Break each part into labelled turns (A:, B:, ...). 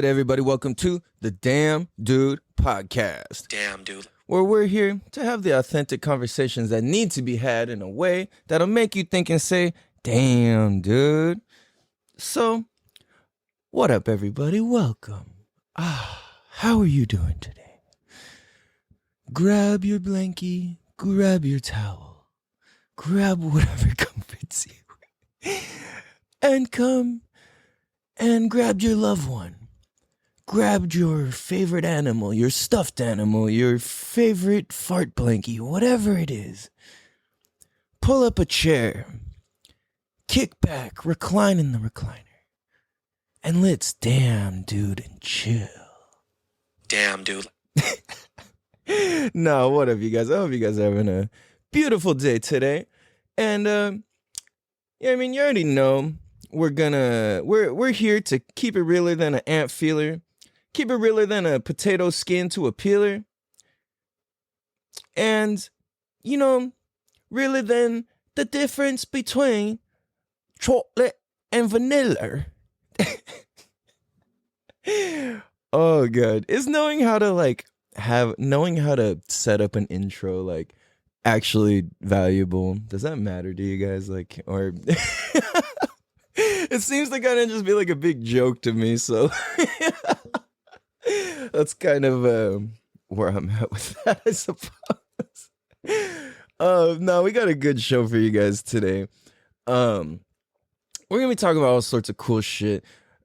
A: everybody. Welcome to the Damn Dude Podcast.
B: Damn, dude.
A: Where we're here to have the authentic conversations that need to be had in a way that'll make you think and say, damn, dude. So, what up, everybody? Welcome. How are you doing today? Grab your blankie, grab your towel, grab whatever comforts you, and come and grab your loved one. Grab your favorite animal, your stuffed animal, your favorite fart blankie, whatever it is. Pull up a chair, kick back, recline in the recliner, and let's damn dude and chill.
B: Damn, dude.
A: No, what up, you guys? I hope you guys are having a beautiful day today. And yeah, I mean, you already know we're here to keep it realer than an ant feeler. Keep it realer than a potato skin to a peeler. And, you know, realer than the difference between chocolate and vanilla. Oh, God. Is knowing how to set up an intro, like, actually valuable? Does that matter to you guys? Like, or... It seems to kind of just be like a big joke to me, so... That's kind of where I'm at with that, I suppose. No, we got a good show for you guys today. We're gonna be talking about all sorts of cool shit.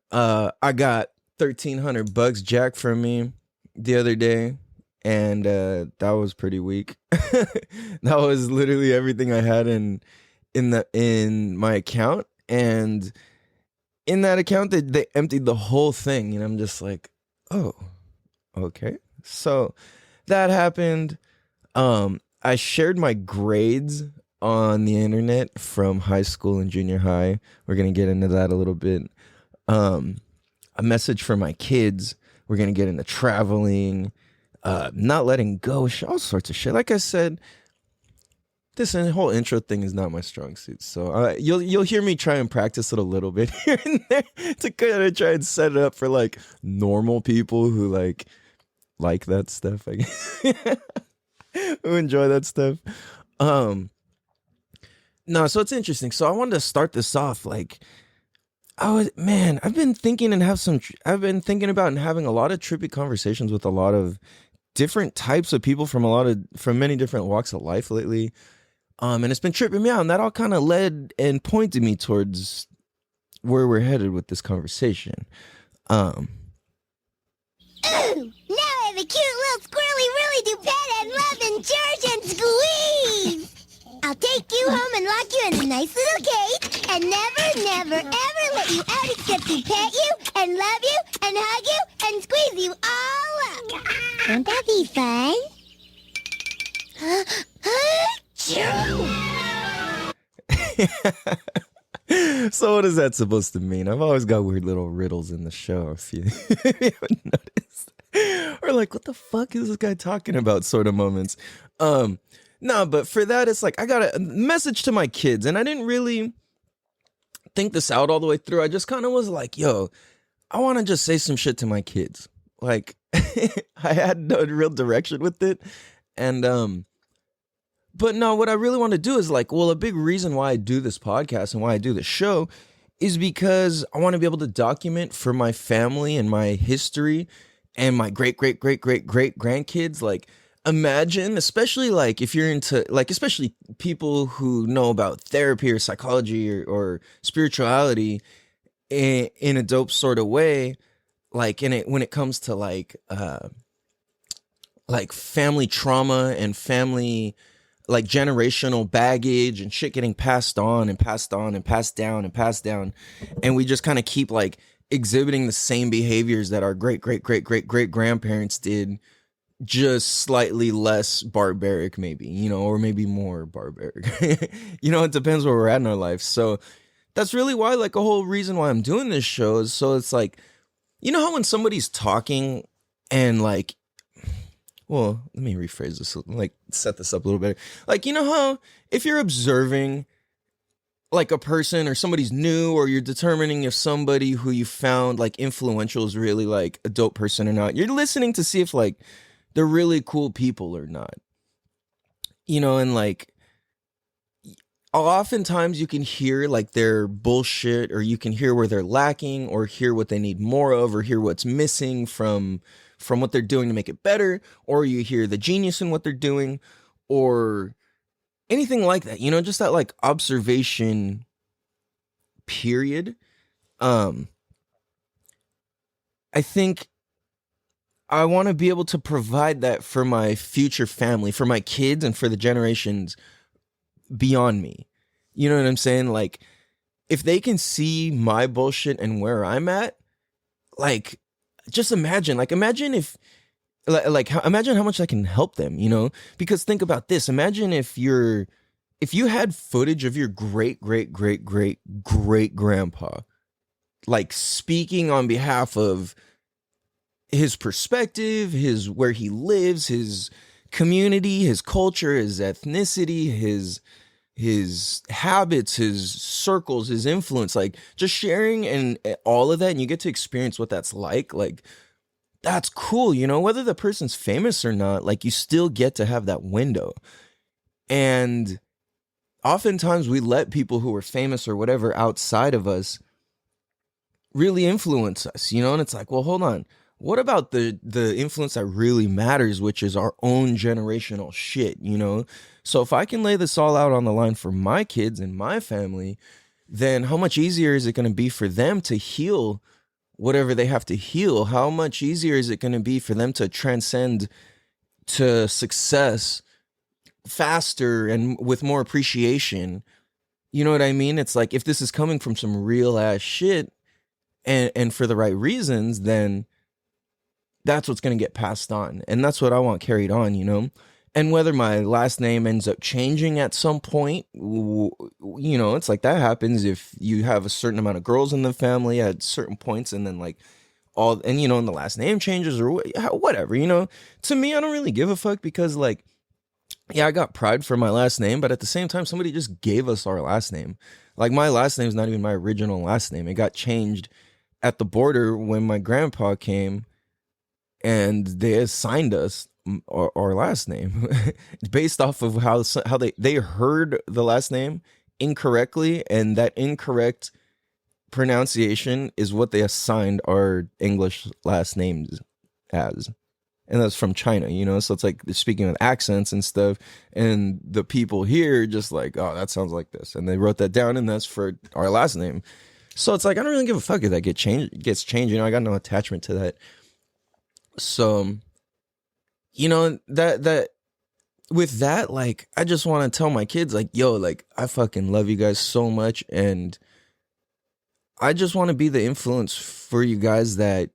A: I got $1,300 jacked from me the other day, and that was pretty weak. That was literally everything I had in my account, and in that account they emptied the whole thing, and I'm just like, oh, okay. So that happened. I shared my grades on the internet from high school and junior high. We're going to get into that a little bit. A message for my kids. We're going to get into traveling, not letting go, all sorts of shit. Like I said, this whole intro thing is not my strong suit, so you'll hear me try and practice it a little bit here and there to kind of try and set it up for like normal people who like that stuff, I guess. Who enjoy that stuff. No, so it's interesting. So I wanted to start this off like I've been thinking about and having a lot of trippy conversations with a lot of different types of people from many different walks of life lately. And it's been tripping me out, and that all kind of led and pointed me towards where we're headed with this conversation.
C: Ooh, now I have a cute little squirrely really do pet and love and cherish and squeeze. I'll take you home and lock you in a nice little cage and never, never, ever let you out except to pet you and love you and hug you and squeeze you all up. Won't that be fun?
A: So what is that supposed to mean? I've always got weird little riddles in the show, if you haven't noticed. Or like, what the fuck is this guy talking about sort of moments. No, but for that, it's like I got a message to my kids, and I didn't really think this out all the way through. I just kind of was like, yo, I want to just say some shit to my kids. Like, I had no real direction with it. And, but no, what I really want to do is like, well, a big reason why I do this podcast and why I do this show is because I want to be able to document for my family and my history and my great grandkids. Like, imagine, especially like if you're into, like, especially people who know about therapy or psychology or spirituality in a dope sort of way, like when it comes to like family trauma and family, like generational baggage and shit getting passed on and passed on and passed down and passed down. And we just kind of keep like exhibiting the same behaviors that our great grandparents did, just slightly less barbaric, maybe, you know, or maybe more barbaric. You know, it depends where we're at in our life. So that's really why, like, a whole reason why I'm doing this show is so it's like, you know how when somebody's talking and like, well, let me rephrase this, like set this up a little better. Like, you know how if you're observing like a person or somebody's new, or you're determining if somebody who you found like influential is really like a dope person or not. You're listening to see if like they're really cool people or not. You know, and like oftentimes you can hear like their bullshit, or you can hear where they're lacking, or hear what they need more of, or hear what's missing from what they're doing to make it better, or you hear the genius in what they're doing, or anything like that, you know, just that like observation period. I think I want to be able to provide that for my future family, for my kids, and for the generations beyond me. You know what I'm saying? Like, if they can see my bullshit and where I'm at, like, just imagine if, imagine how much I can help them, you know? Because think about this. Imagine if you had footage of your great grandpa, like, speaking on behalf of his perspective, where he lives, his community, his culture, his ethnicity, his habits, his circles, his influence, like, just sharing and all of that, and you get to experience what that's like that's cool, you know, whether the person's famous or not, like, you still get to have that window. And oftentimes we let people who are famous or whatever outside of us really influence us, you know, and it's like, well, hold on. What about the influence that really matters, which is our own generational shit, you know? So if I can lay this all out on the line for my kids and my family, then how much easier is it going to be for them to heal whatever they have to heal? How much easier is it going to be for them to transcend to success faster and with more appreciation? You know what I mean? It's like, if this is coming from some real ass shit and for the right reasons, then that's what's going to get passed on. And that's what I want carried on, you know? And whether my last name ends up changing at some point, you know, it's like that happens if you have a certain amount of girls in the family at certain points, and then like and you know, and the last name changes or whatever, you know? To me, I don't really give a fuck, because like, yeah, I got pride for my last name, but at the same time, somebody just gave us our last name. Like, my last name is not even my original last name. It got changed at the border when my grandpa came, and they assigned us our last name based off of how they heard the last name incorrectly, and that incorrect pronunciation is what they assigned our English last names as. And that's from China, you know? So it's like they're speaking with accents and stuff, and the people here just like, oh, that sounds like this, and they wrote that down, and that's for our last name. So it's like, I don't really give a fuck if that gets changed, you know? I got no attachment to that. So, you know, that with that, like, I just want to tell my kids, like, yo, like, I fucking love you guys so much, and I just want to be the influence for you guys that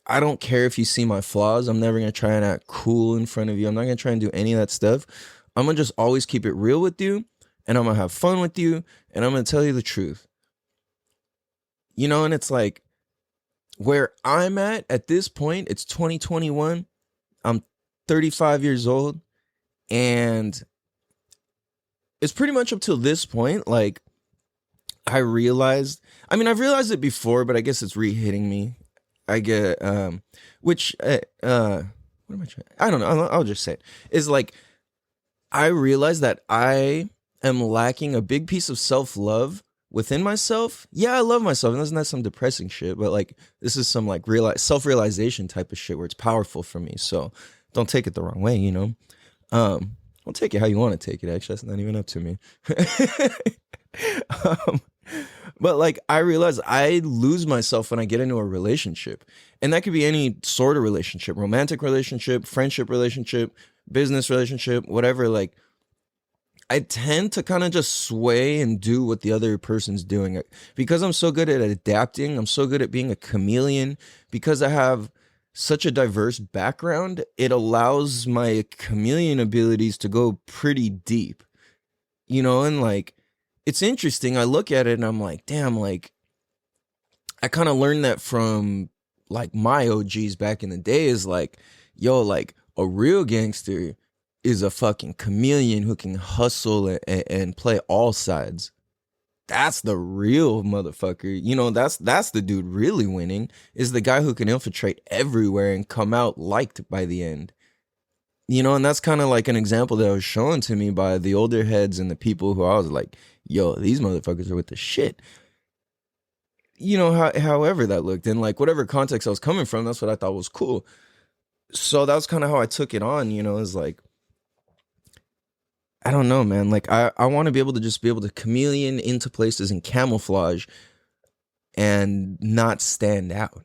A: I don't care if you see my flaws. I'm never going to try and act cool in front of you. I'm not going to try and do any of that stuff. I'm going to just always keep it real with you, and I'm going to have fun with you, and I'm going to tell you the truth. You know, and it's like, where I'm at this point, it's 2021. I'm 35 years old, and it's pretty much up till this point, like, I've realized it before, but I guess it's re-hitting me. I get, what am I trying? I don't know. I'll just say it. Is like, I realize that I am lacking a big piece of self-love within myself. Yeah, I love myself, and isn't that some depressing shit? But like, this is some like self-realization type of shit where it's powerful for me. So don't take it the wrong way, you know? I'll take it how you want to take it. Actually, that's not even up to me. But like, I realize I lose myself when I get into a relationship, and that could be any sort of relationship: romantic relationship, friendship relationship, business relationship, whatever. Like, I tend to kind of just sway and do what the other person's doing, because I'm so good at adapting. I'm so good at being a chameleon, because I have such a diverse background. It allows my chameleon abilities to go pretty deep, you know? And like, it's interesting. I look at it and I'm like, damn, like, I kind of learned that from like my OGs back in the day, is like, yo, like, a real gangster is a fucking chameleon who can hustle and play all sides. that's the real motherfucker. You know, that's the dude really winning, is the guy who can infiltrate everywhere and come out liked by the end. You know, and that's kind of like an example that was shown to me by the older heads and the people who I was like, yo, these motherfuckers are with the shit. You know, however that looked, and like whatever context I was coming from, that's what I thought was cool. So that was kind of how I took it on, you know, is like, I don't know, man. Like I want to be able to just be able to chameleon into places and camouflage and not stand out.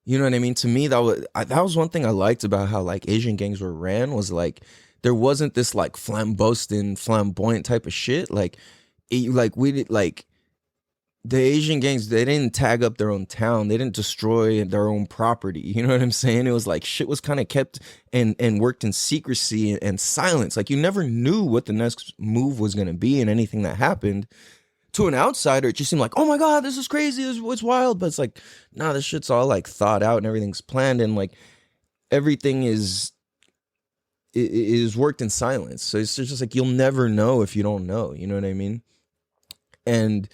A: You know what I mean? To me, that was one thing I liked about how like Asian gangs were ran, was like there wasn't this like flamboyant type of shit. Like we did like the Asian gangs, they didn't tag up their own town. They didn't destroy their own property. You know what I'm saying? It was like shit was kind of kept and worked in secrecy and silence. Like you never knew what the next move was going to be, and anything that happened to an outsider, it just seemed like, oh my God, this is crazy. It's wild. But it's like, nah, this shit's all like thought out and everything's planned, and like everything is worked in silence. So it's just like, you'll never know if you don't know. You know what I mean? And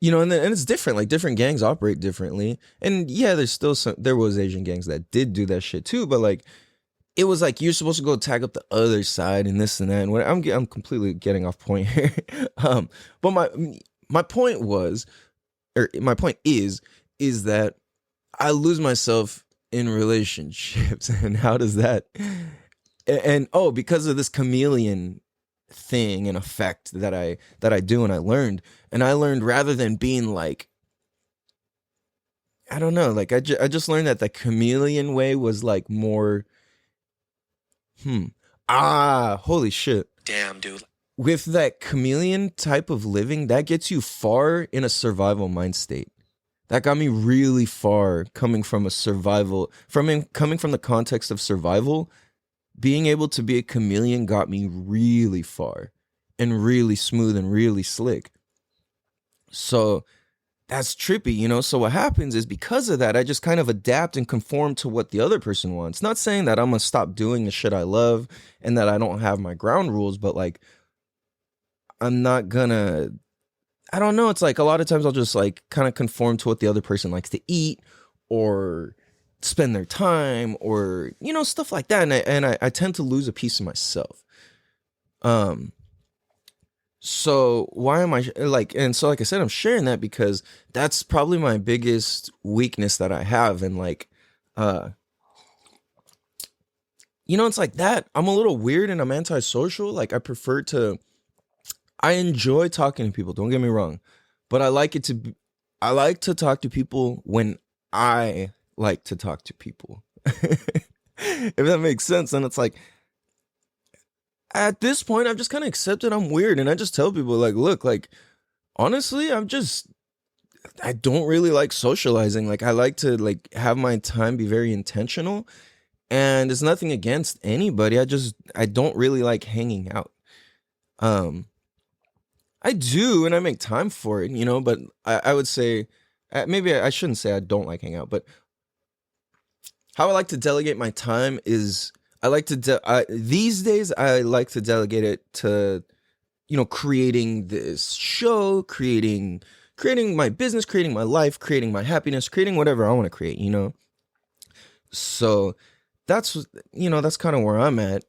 A: you know, and it's different. Like different gangs operate differently. And yeah, there was Asian gangs that did do that shit too. But like, it was like you're supposed to go tag up the other side and this and that. And I'm completely getting off point here. But my point was, or my point is that I lose myself in relationships. And how does that? And because of this chameleon thing and effect that I do, and I learned rather than being like, I don't know, like I just learned that the chameleon way was like more holy shit,
B: Damn, dude.
A: with that chameleon type of living, that gets you far in a survival mind state. That got me really far, coming from the context of survival. Being able to be a chameleon got me really far and really smooth and really slick. So that's trippy, you know? So what happens is, because of that, I just kind of adapt and conform to what the other person wants. Not saying that I'm going to stop doing the shit I love and that I don't have my ground rules, but like, I'm not gonna, I don't know. It's like a lot of times I'll just like kind of conform to what the other person likes to eat or spend their time, or you know, stuff like that, and I tend to lose a piece of myself. So why am I like, and so like I said, I'm sharing that because that's probably my biggest weakness that I have. And like you know, it's like that I'm a little weird and I'm antisocial. Like I enjoy talking to people, don't get me wrong, but I like to talk to people when I like to talk to people. If that makes sense. And it's like, at this point, I've just kind of accepted I'm weird, and I just tell people like, look, like, honestly, I don't really like socializing. Like, I like to like have my time be very intentional, and it's nothing against anybody. I don't really like hanging out. I do, and I make time for it, you know, but I would say, maybe I shouldn't say I don't like hanging out, but how I like to delegate my time is these days I like to delegate it to, you know, creating this show, creating my business, creating my life, creating my happiness, creating whatever I want to create, you know? So that's, you know, that's kind of where I'm at.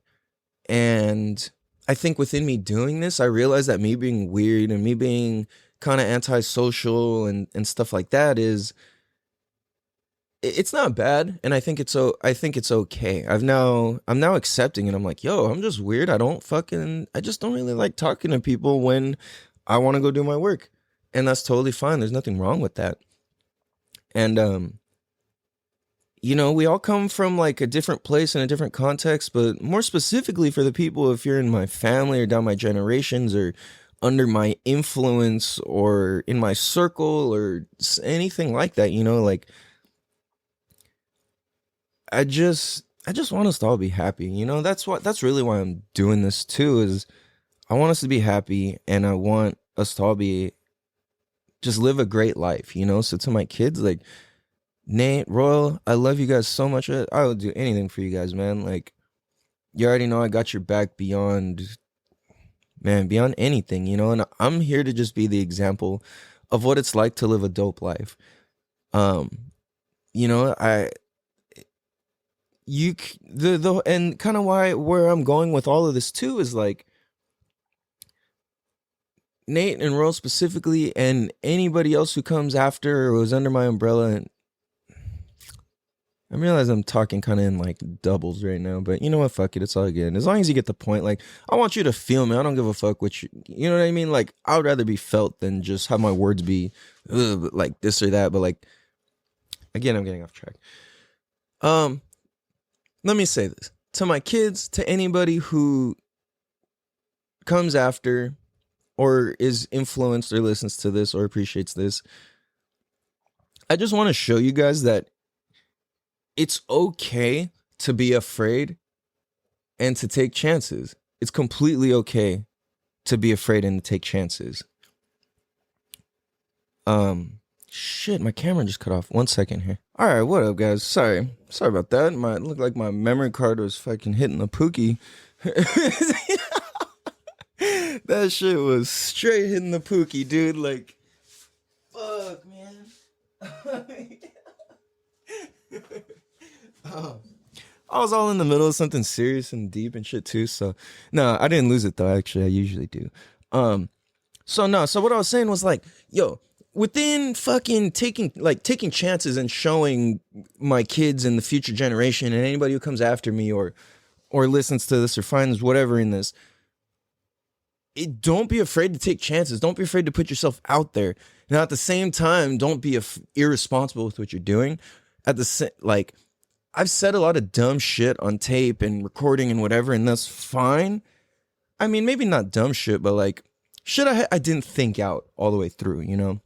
A: And I think within me doing this, I realize that me being weird and me being kind of antisocial and stuff like that it's not bad, and I think it's okay. I'm now accepting it. I'm like, yo, I'm just weird. I just don't really like talking to people when I want to go do my work, and that's totally fine. There's nothing wrong with that. And you know, we all come from like a different place and a different context, but more specifically for the people, if you're in my family or down my generations or under my influence or in my circle or anything like that, you know, like I just want us to all be happy. You know, that's really why I'm doing this too, is I want us to be happy, and I want us to all just live a great life, you know? So to my kids, like Nate, Royal, I love you guys so much. I would do anything for you guys, man. Like, you already know I got your back beyond man, beyond anything, you know. And I'm here to just be the example of what it's like to live a dope life. You know, and kind of where I'm going with all of this too is like Nate and Rose specifically, and anybody else who comes after or was under my umbrella. And I realize I'm talking kind of in like doubles right now, but you know what? Fuck it. It's all good. As long as you get the point, like, I want you to feel me. I don't give a fuck what you know what I mean? Like, I would rather be felt than just have my words be like this or that. But like, again, I'm getting off track. Let me say this to my kids, to anybody who comes after or is influenced or listens to this or appreciates this. I just want to show you guys that it's okay to be afraid and to take chances. It's completely okay to be afraid and to take chances. Shit, my camera just cut off. 1 second here. All right, what up, guys? Sorry about that. It looked like my memory card was fucking hitting the pookie. That shit was straight hitting the pookie, dude. Like, fuck, man. I was all in the middle of something serious and deep and shit too. So no, I didn't lose it though. Actually, I usually do. So what I was saying was like, yo, within fucking taking chances and showing my kids and the future generation and anybody who comes after me or listens to this or finds whatever in this, don't be afraid to take chances. Don't be afraid to put yourself out there. Now, at the same time, don't be irresponsible with what you're doing. Like, I've said a lot of dumb shit on tape and recording and whatever, and that's fine. I mean, maybe not dumb shit, but like shit I didn't think out all the way through, you know?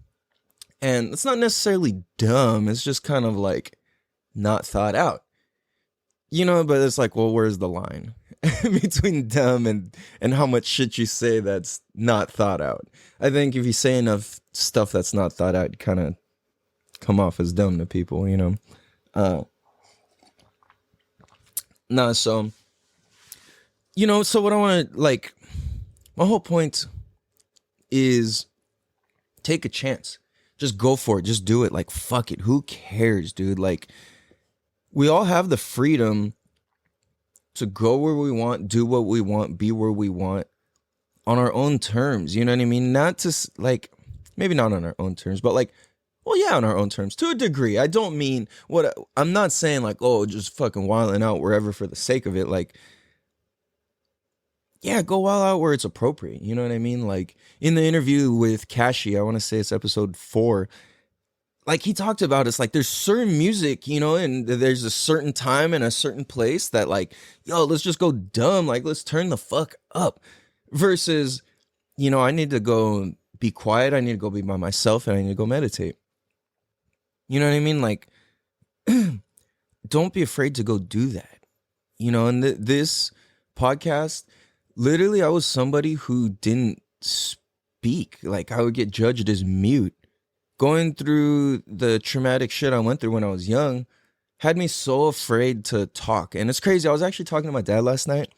A: And it's not necessarily dumb. It's just kind of like not thought out, you know? But it's like, well, where's the line between dumb and how much shit you say that's not thought out? I think if you say enough stuff that's not thought out, you kind of come off as dumb to people, you know? So, you know, so what I want to, like, my whole point is take a chance. Just go for it. Just do it. Like, fuck it. Who cares, dude? Like, we all have the freedom to go where we want, do what we want, be where we want on our own terms. You know what I mean? Not to, like, maybe not on our own terms, but like, well, yeah, on our own terms to a degree. I don't mean I'm not saying like, oh, just fucking wilding out wherever for the sake of it. Like, yeah, go wild out where it's appropriate. You know what I mean? Like in the interview with Kashi, I want to say it's episode 4. Like he talked about, it's like there's certain music, you know, and there's a certain time and a certain place that like, yo, let's just go dumb. Like, let's turn the fuck up versus, you know, I need to go be quiet. I need to go be by myself and I need to go meditate. You know what I mean? Like, don't be afraid to go do that. You know, and this podcast, literally, I was somebody who didn't speak. Like, I would get judged as mute. Going through the traumatic shit I went through when I was young had me so afraid to talk. And it's crazy. I was actually talking to my dad last night.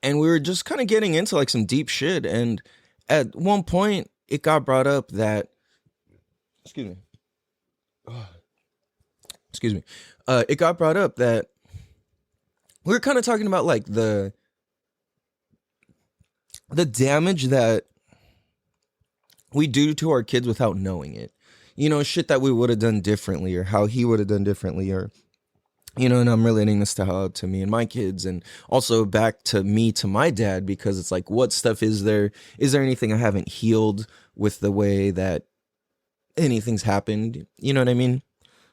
A: And we were just kind of getting into, like, some deep shit. And at one point, it got brought up that... Excuse me. It got brought up that we were kind of talking about like the damage that we do to our kids without knowing it. You know, shit that we would have done differently or how he would have done differently or, you know, and I'm relating this to me and my kids and also back to me, to my dad, because it's like, what stuff is there? Is there anything I haven't healed with the way that anything's happened? You know what I mean?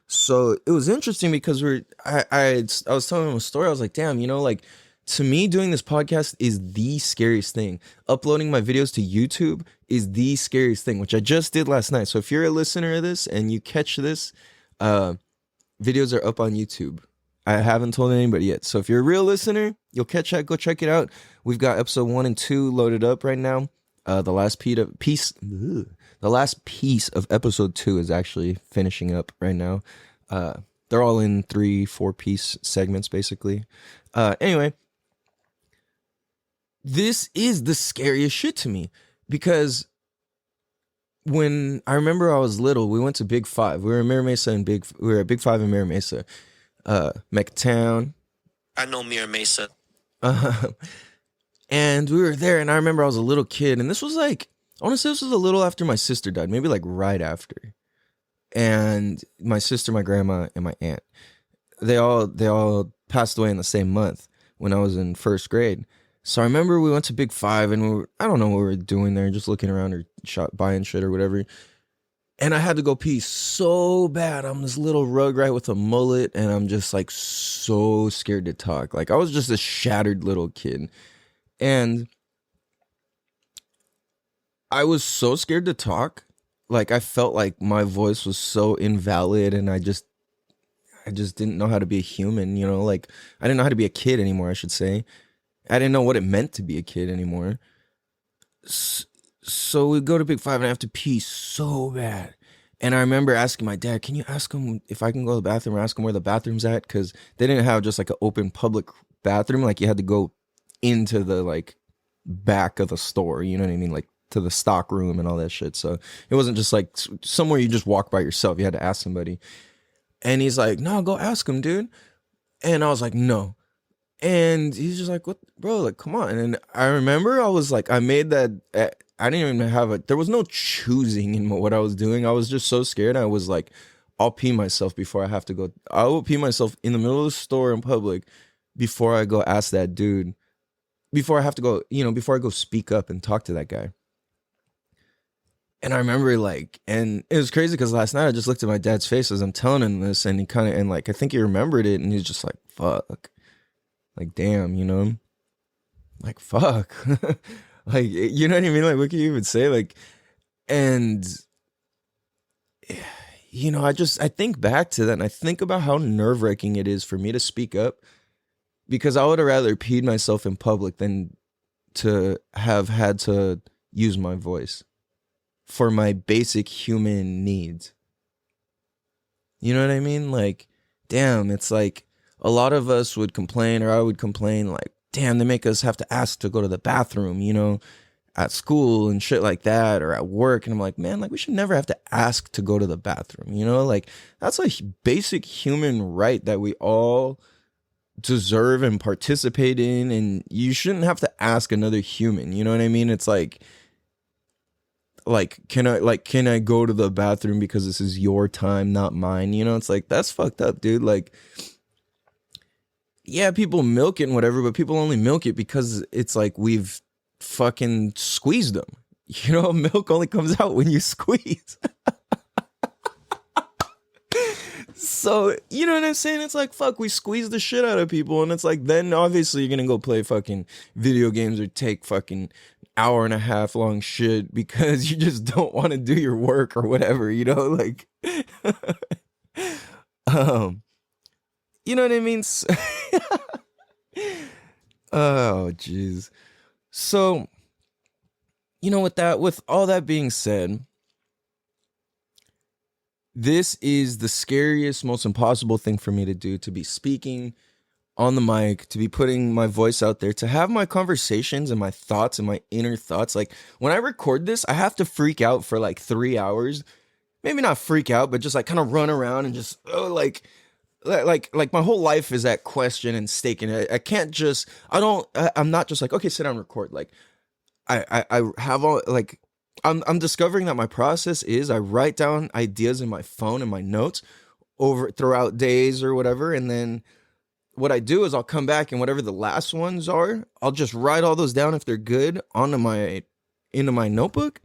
A: So it was interesting because I was telling him a story. I was like, damn, you know, like to me doing this podcast is the scariest thing. Uploading my videos to YouTube is the scariest thing, which I just did last night. So if you're a listener of this and you catch this, videos are up on YouTube. I haven't told anybody yet. So if you're a real listener, you'll catch that. Go check it out. We've got episode 1 and 2 loaded up right now. The last piece of episode 2 is actually finishing up right now. They're all in 3-4 piece segments, basically. Anyway, this is the scariest shit to me, because when I remember I was little, we went to Big Five. We were in Mira Mesa and we were at Big Five in Mira Mesa, McTown.
B: I know Mira Mesa.
A: And we were there, and I remember I was a little kid, and this was like, I want to say this was a little after my sister died, maybe like right after. And my sister, my grandma, and my aunt, they all passed away in the same month when I was in first grade. So I remember we went to Big Five, and I don't know what we were doing there, just looking around or buying shit or whatever. And I had to go pee so bad. I'm this little rugrat with a mullet, and I'm just like so scared to talk. Like I was just a shattered little kid. And I was so scared to talk. Like I felt like my voice was so invalid, and I just didn't know how to be a human, you know? Like I didn't know how to be a kid anymore, I should say. I didn't know what it meant to be a kid anymore. So we go to Big Five, and I have to pee so bad. And I remember asking my dad, can you ask him if I can go to the bathroom, or ask him where the bathroom's at? Because they didn't have just like an open public bathroom. Like you had to go into the like back of the store, you know what I mean? Like to the stock room and all that shit. So it wasn't just like somewhere you just walk by yourself. You had to ask somebody. And he's like, no, go ask him, dude. And I was like, no. And he's just like, what, bro, like, come on. And I remember I was like, I made that, I didn't even have there was no choosing in what I was doing. I was just so scared. I was like, I'll pee myself before I have to go. I will pee myself in the middle of the store in public before I go ask that dude, before I have to go, you know, before I go speak up and talk to that guy. And I remember like, and it was crazy because last night I just looked at my dad's face as I'm telling him this, and he kind of, and like, I think he remembered it, and he's just like, fuck. Like, damn, you know, like, fuck. Like, you know what I mean? Like, what can you even say? Like, and, you know, I think back to that, and I think about how nerve-wracking it is for me to speak up, because I would have rather peed myself in public than to have had to use my voice for my basic human needs. You know what I mean? Like, damn, it's like a lot of us would complain, or I would complain, like, damn, they make us have to ask to go to the bathroom, you know, at school and shit like that, or at work. And I'm like, man, like, we should never have to ask to go to the bathroom, you know? Like, that's a basic human right that we all deserve and participate in, and you shouldn't have to ask another human, you know what I mean? It's like, can I go to the bathroom because this is your time, not mine? You know, it's like, that's fucked up, dude. Like, yeah, people milk it and whatever, but people only milk it because it's like we've fucking squeezed them. You know, milk only comes out when you squeeze. So, you know what I'm saying? It's like, fuck, we squeeze the shit out of people, and it's like, then obviously you're gonna go play fucking video games or take fucking hour and a half long shit because you just don't want to do your work or whatever, you know, like, you know what I mean? Oh, jeez. So, you know, with all that being said, this is the scariest, most impossible thing for me to do, to be speaking on the mic, to be putting my voice out there, to have my conversations and my thoughts and my inner thoughts. Like, when I record this, I have to freak out for like 3 hours. Maybe not freak out, but just like kind of run around and just, like my whole life is at question and stake. And I can't just, I'm not just like, okay, sit down and record. Like, I have all, like, I'm discovering that my process is I write down ideas in my phone and my notes throughout days or whatever, and then what I do is I'll come back, and whatever the last ones are, I'll just write all those down if they're good into my notebook,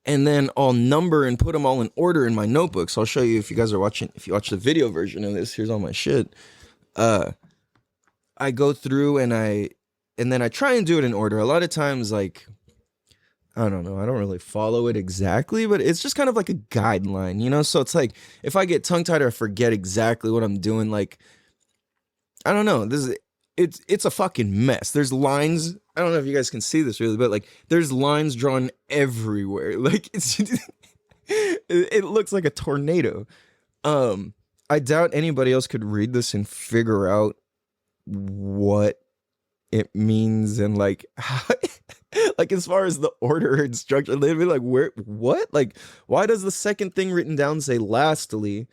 A: and then I'll number and put them all in order in my notebook. So I'll show you if you guys are watching. If you watch the video version of this, here's all my shit. I go through and then I try and do it in order. A lot of times, like, I don't know, I don't really follow it exactly, but it's just kind of like a guideline, you know? So it's like, if I get tongue-tied or I forget exactly what I'm doing, like, I don't know, it's a fucking mess. There's lines, I don't know if you guys can see this really, but like, there's lines drawn everywhere. Like, it looks like a tornado. I doubt anybody else could read this and figure out what it means and like how, like as far as the order and structure, they'd be like, where, what? Like, why does the second thing written down say lastly?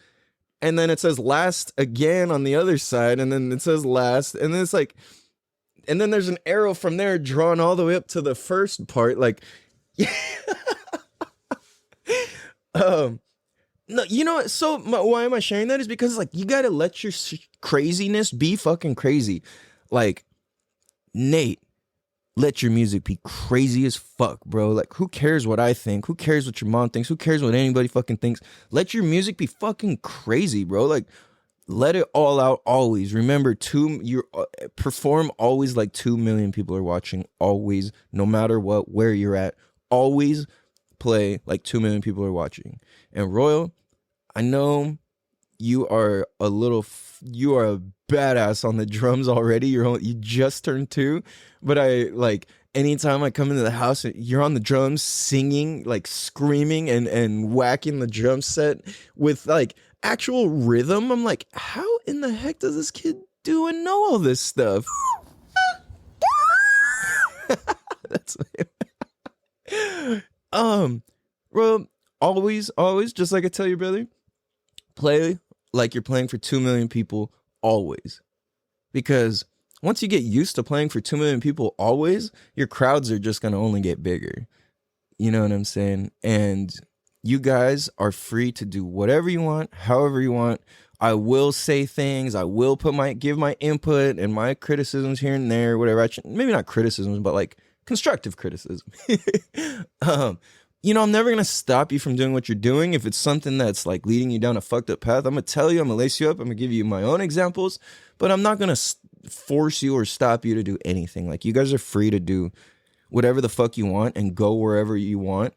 A: And then it says last again on the other side, and then it says last, and then it's like, and then there's an arrow from there drawn all the way up to the first part. Like, no, you know what? So why am I sharing that? Is because like you gotta let your craziness be fucking crazy. Like, Nate, let your music be crazy as fuck, bro. Like, who cares what I think? Who cares what your mom thinks? Who cares what anybody fucking thinks? Let your music be fucking crazy, bro. Like, let it all out always. Remember, you perform always like 2 million people are watching. Always, no matter what, where you're at. Always play like 2 million people are watching. And Royal, I know you are a badass on the drums already. You just turned 2, but I like anytime I come into the house, you're on the drums singing, like screaming and whacking the drum set with like actual rhythm. I'm like, how in the heck does this kid do and know all this stuff? That's well, always, just like I tell you, brother, play like you're playing for 2 million people always. Because once you get used to playing for 2 million people always, your crowds are just going to only get bigger. You know what I'm saying? And you guys are free to do whatever you want, however you want. I will say things. I will give my input and my criticisms here and there, whatever. Maybe not criticisms, but like constructive criticism. You know, I'm never going to stop you from doing what you're doing. If it's something that's like leading you down a fucked up path, I'm going to tell you, I'm going to lace you up. I'm going to give you my own examples, but I'm not going to force you or stop you to do anything. Like, you guys are free to do whatever the fuck you want and go wherever you want,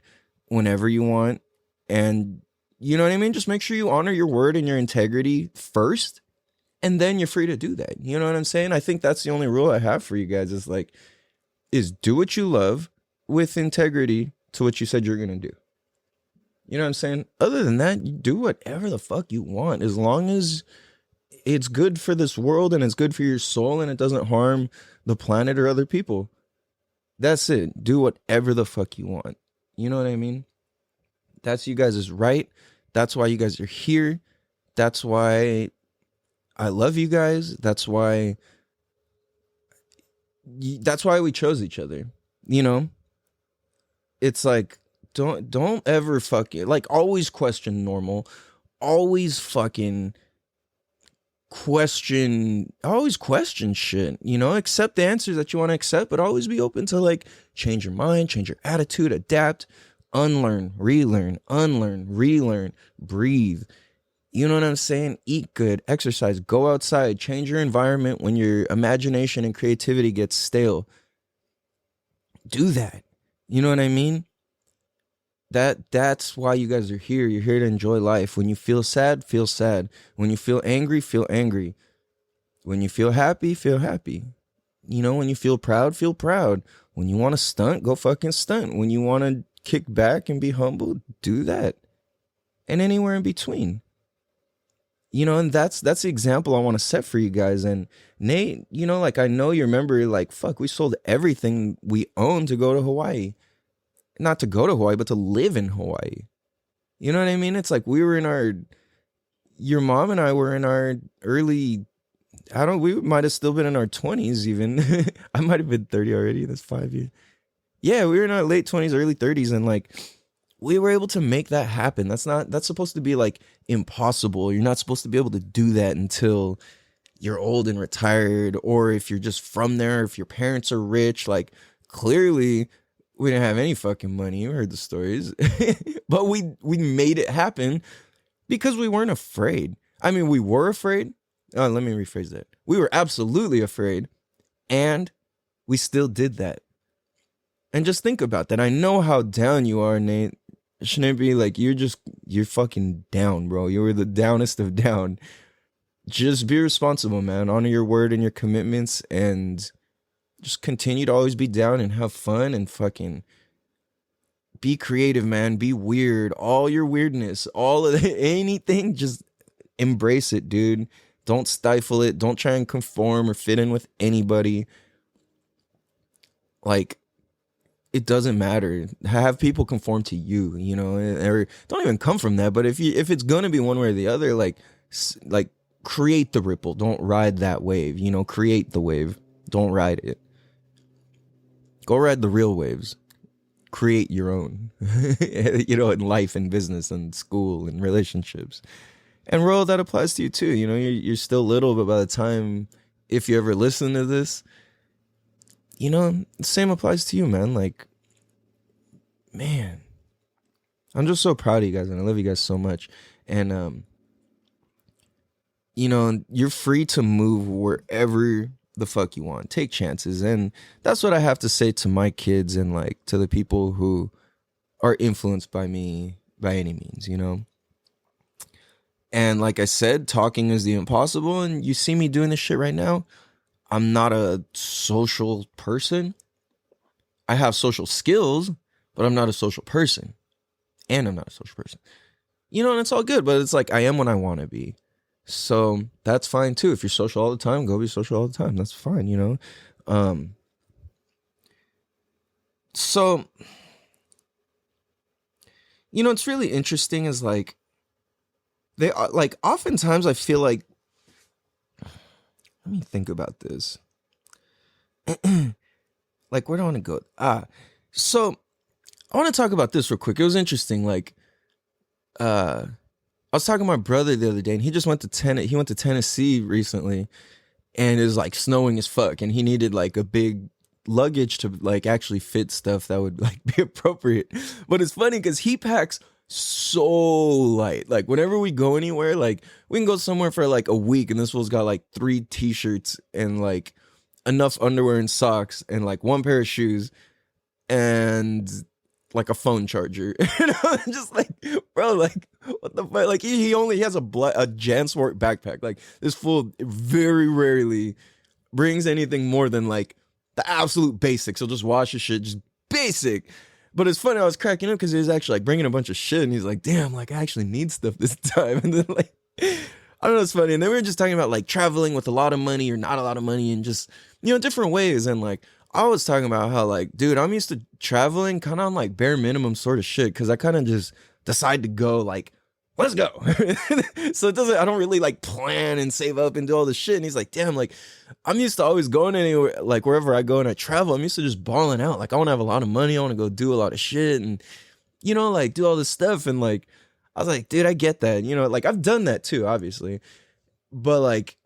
A: whenever you want. And you know what I mean? Just make sure you honor your word and your integrity first, and then you're free to do that. You know what I'm saying? I think that's the only rule I have for you guys is do what you love with integrity to what you said you're going to do. You know what I'm saying? Other than that, you do whatever the fuck you want, as long as it's good for this world and it's good for your soul and it doesn't harm the planet or other people. That's it. Do whatever the fuck you want. You know what I mean? That's you guys' right. That's why you guys are here. That's why I love you guys. That's why we chose each other. You know? It's like, don't ever fucking, like, always question normal. Always fucking always question shit, you know? Accept the answers that you want to accept, but always be open to, like, change your mind, change your attitude, adapt, unlearn, relearn, breathe. You know what I'm saying? Eat good, exercise, go outside, change your environment when your imagination and creativity gets stale. Do that. You know what I mean? That's why you guys are here. You're here to enjoy life. When you feel sad, feel sad. When you feel angry, feel angry. When you feel happy, feel happy. You know, when you feel proud. When you want to stunt, go fucking stunt. When you want to kick back and be humble, do that. And anywhere in between. You know, and that's the example I want to set for you guys. And Nate, you know, like, I know you remember, like, fuck, we sold everything we owned to go to Hawaii. Not to go to Hawaii, but to live in Hawaii. You know what I mean? It's like your mom and I were in our early, we might have still been in our 20s even. I might have been 30 already. That's 5 years. Yeah, we were in our late 20s, early 30s. And like, we were able to make that happen. That's supposed to be like impossible. You're not supposed to be able to do that until you're old and retired, or if you're just from there, if your parents are rich. Like, clearly we didn't have any fucking money. You heard the stories. But we made it happen because we weren't afraid. I mean, we were afraid. Oh, let me rephrase that. We were absolutely afraid, and we still did that. And just think about that. I know how down you are, Nate. Shouldn't it be like you're fucking down, bro? You were the downest of down. Just be responsible, man. Honor your word and your commitments, and just continue to always be down and have fun and fucking be creative, man. Be weird. All your weirdness, all of anything, just embrace it, dude. Don't stifle it. Don't try and conform or fit in with anybody. like, it doesn't matter. Have people conform to you, you know, or don't even come from that. But if it's gonna be one way or the other, like create the ripple. Don't ride that wave. You know, create the wave. Don't ride it. Go ride the real waves. Create your own. You know, in life and business and school and relationships. And Ro, that applies to you too. You know, you're still little, but by the time, if you ever listen to this, you know, the same applies to you, man. Like, man, I'm just so proud of you guys, and I love you guys so much. And, you know, you're free to move wherever the fuck you want. Take chances. And that's what I have to say to my kids and, like, to the people who are influenced by me by any means, you know? And like I said, talking is the impossible. And you see me doing this shit right now. I'm not a social person. I have social skills, but I'm not a social person. And I'm not a social person. You know, and it's all good, but it's like I am when I want to be. So that's fine too. If you're social all the time, go be social all the time. That's fine, you know? So, you know, it's really interesting is like, they are like, oftentimes I feel like, let me think about this. Like, where do I want to go? So I want to talk about this real quick. It was interesting. Like, I was talking to my brother the other day, and he just went to Tennessee recently, and it was like snowing as fuck, and he needed like a big luggage to like actually fit stuff that would like be appropriate. But it's funny because he packs so light. Like, whenever we go anywhere, like, we can go somewhere for like a week, and this fool's got like 3 t-shirts and like enough underwear and socks and like 1 pair of shoes and like a phone charger. You know, just like, bro, like, what the fuck? Like, he only has a JanSport backpack. Like, this fool very rarely brings anything more than like the absolute basics. He'll just wash his shit, just basic. But it's funny, I was cracking up because he was actually like bringing a bunch of shit, and he's like, damn, like, I actually need stuff this time. And then like, I don't know, it's funny. And then we were just talking about like traveling with a lot of money or not a lot of money, and just, you know, different ways. And like, I was talking about how like, dude, I'm used to traveling kind of on like bare minimum sort of shit, because I kind of just decide to go like, let's go. So I don't really like plan and save up and do all this shit. And he's like, damn, like, I'm used to always going anywhere, like wherever I go and I travel, I'm used to just balling out. Like, I want to have a lot of money. I want to go do a lot of shit and, you know, like do all this stuff. And like, I was like, dude, I get that. You know, like, I've done that too, obviously. But like,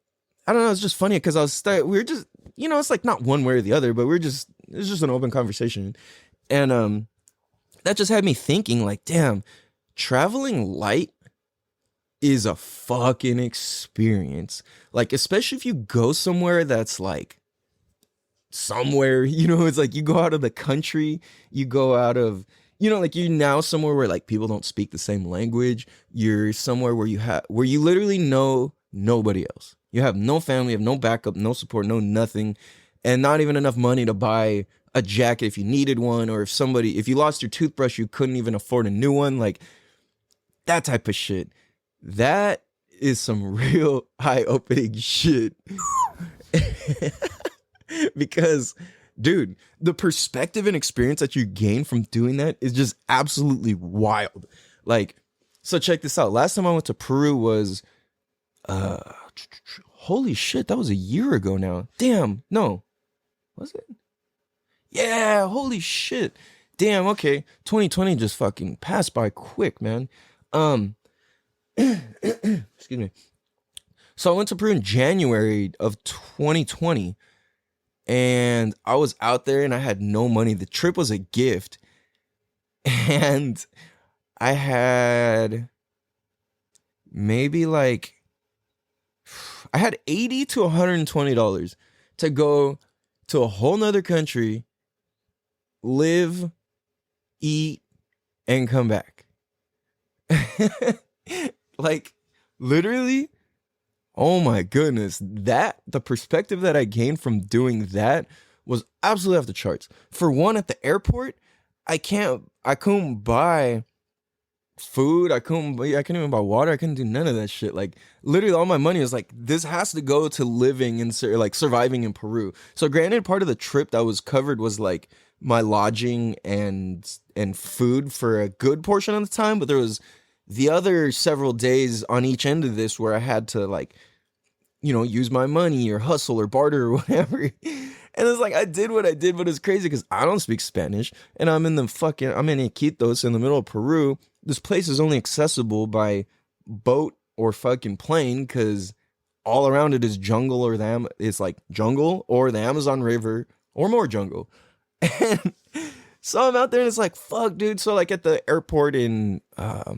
A: I don't know, it's just funny because we were just, you know, it's like not one way or the other, but it's just an open conversation. And that just had me thinking like, damn, traveling light is a fucking experience. Like, especially if you go somewhere that's like somewhere, you know, it's like you go out of the country, you go out of, you know, like you're now somewhere where like people don't speak the same language. You're somewhere where you literally know nobody else. You have no family, you have no backup, no support, no nothing, and not even enough money to buy a jacket if you needed one, or if you lost your toothbrush, you couldn't even afford a new one. Like, that type of shit. That is some real eye-opening shit. Because, dude, the perspective and experience that you gain from doing that is just absolutely wild. Like, so check this out. Last time I went to Peru was, holy shit, that was a year ago now. Damn, no. Was it? Yeah, holy shit. Damn, okay. 2020 just fucking passed by quick, man. Excuse me. So I went to Peru in January of 2020, and I was out there and I had no money. The trip was a gift, and I had maybe like, I had $80 to $120 to go to a whole nother country, live, eat, and come back. Like, literally, oh my goodness, the perspective that I gained from doing that was absolutely off the charts. For one, at the airport, I couldn't buy food. I couldn't even buy water. I couldn't do none of that shit. Like literally all my money was like, this has to go to living and like surviving in Peru. So granted, part of the trip that was covered was like my lodging and food for a good portion of the time, but there was the other several days on each end of this where I had to like, you know, use my money or hustle or barter or whatever. And it's like, I did what I did, but it's crazy because I don't speak Spanish and I'm in Iquitos in the middle of Peru. This place is only accessible by boat or fucking plane because all around it is jungle or it's like jungle or the Amazon River or more jungle. And so I'm out there and it's like, fuck, dude. So like at the airport in, I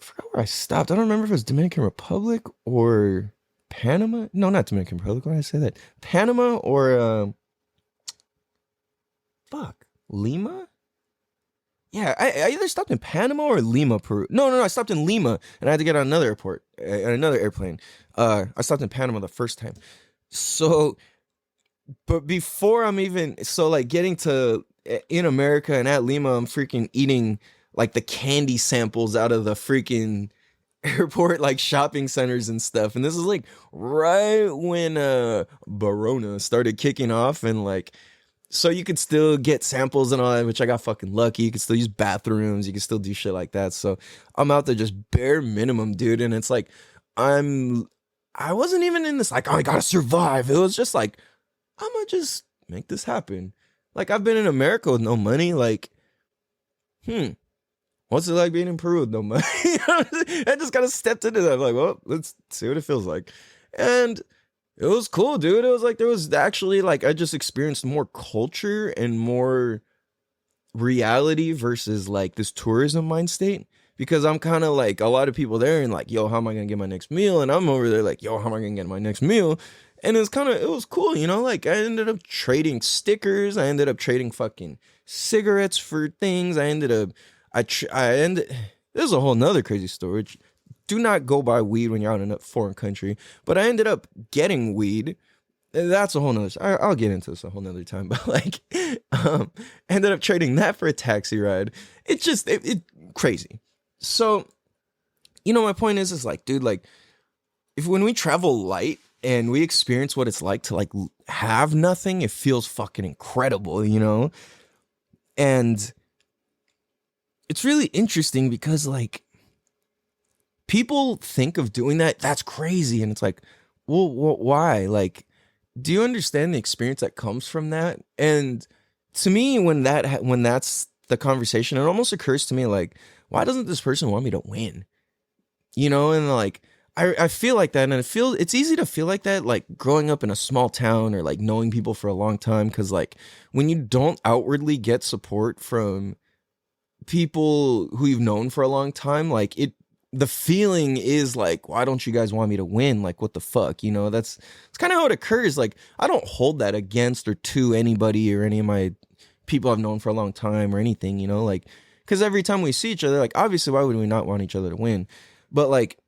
A: forgot where I stopped. I don't remember if it was Dominican Republic or Panama. No, not Dominican Republic. Why did I say that? Panama or, Lima? Yeah, I either stopped in Panama or Lima, Peru. No, I stopped in Lima and I had to get on another airplane. I stopped in Panama the first time. So, but before getting to in America and at Lima, I'm freaking eating like the candy samples out of the freaking airport, like shopping centers and stuff. And this is like right when Barona started kicking off and like, so you could still get samples and all that, which I got fucking lucky. You could still use bathrooms. You could still do shit like that. So I'm out there just bare minimum, dude. And it's like, I wasn't even in this like, oh, I gotta survive. It was just like, I'm gonna just make this happen. Like I've been in America with no money. Like, what's it like being in Peru with no money? I just kind of stepped into that. I'm like, well, let's see what it feels like. And it was cool, dude. It was like, there was actually like, I just experienced more culture and more reality versus like this tourism mind state. Because I'm kind of like a lot of people there and like, yo, how am I going to get my next meal? And I'm over there like, yo, how am I going to get my next meal? And it was cool, you know, like I ended up trading stickers. I ended up trading fucking cigarettes for things. There's a whole nother crazy story. Do not go buy weed when you're out in a foreign country. But I ended up getting weed. That's a whole nother, I'll get into this a whole nother time. But like, ended up trading that for a taxi ride. It's crazy. So, you know, my point is like, dude, like when we travel light and we experience what it's like to like have nothing, it feels fucking incredible, you know? And it's really interesting because like people think of doing that. That's crazy. And it's like, well, why? Like, do you understand the experience that comes from that? And to me, when that's the conversation, it almost occurs to me like, why doesn't this person want me to win? You know, and like, I feel like that, and it's easy to feel like that, like growing up in a small town or like knowing people for a long time, because like when you don't outwardly get support from people who you've known for a long time, like the feeling is like, why don't you guys want me to win? Like, what the fuck, you know? It's kind of how it occurs. Like, I don't hold that against or to anybody or any of my people I've known for a long time or anything, you know, like, because every time we see each other, like, obviously, why would we not want each other to win? But like,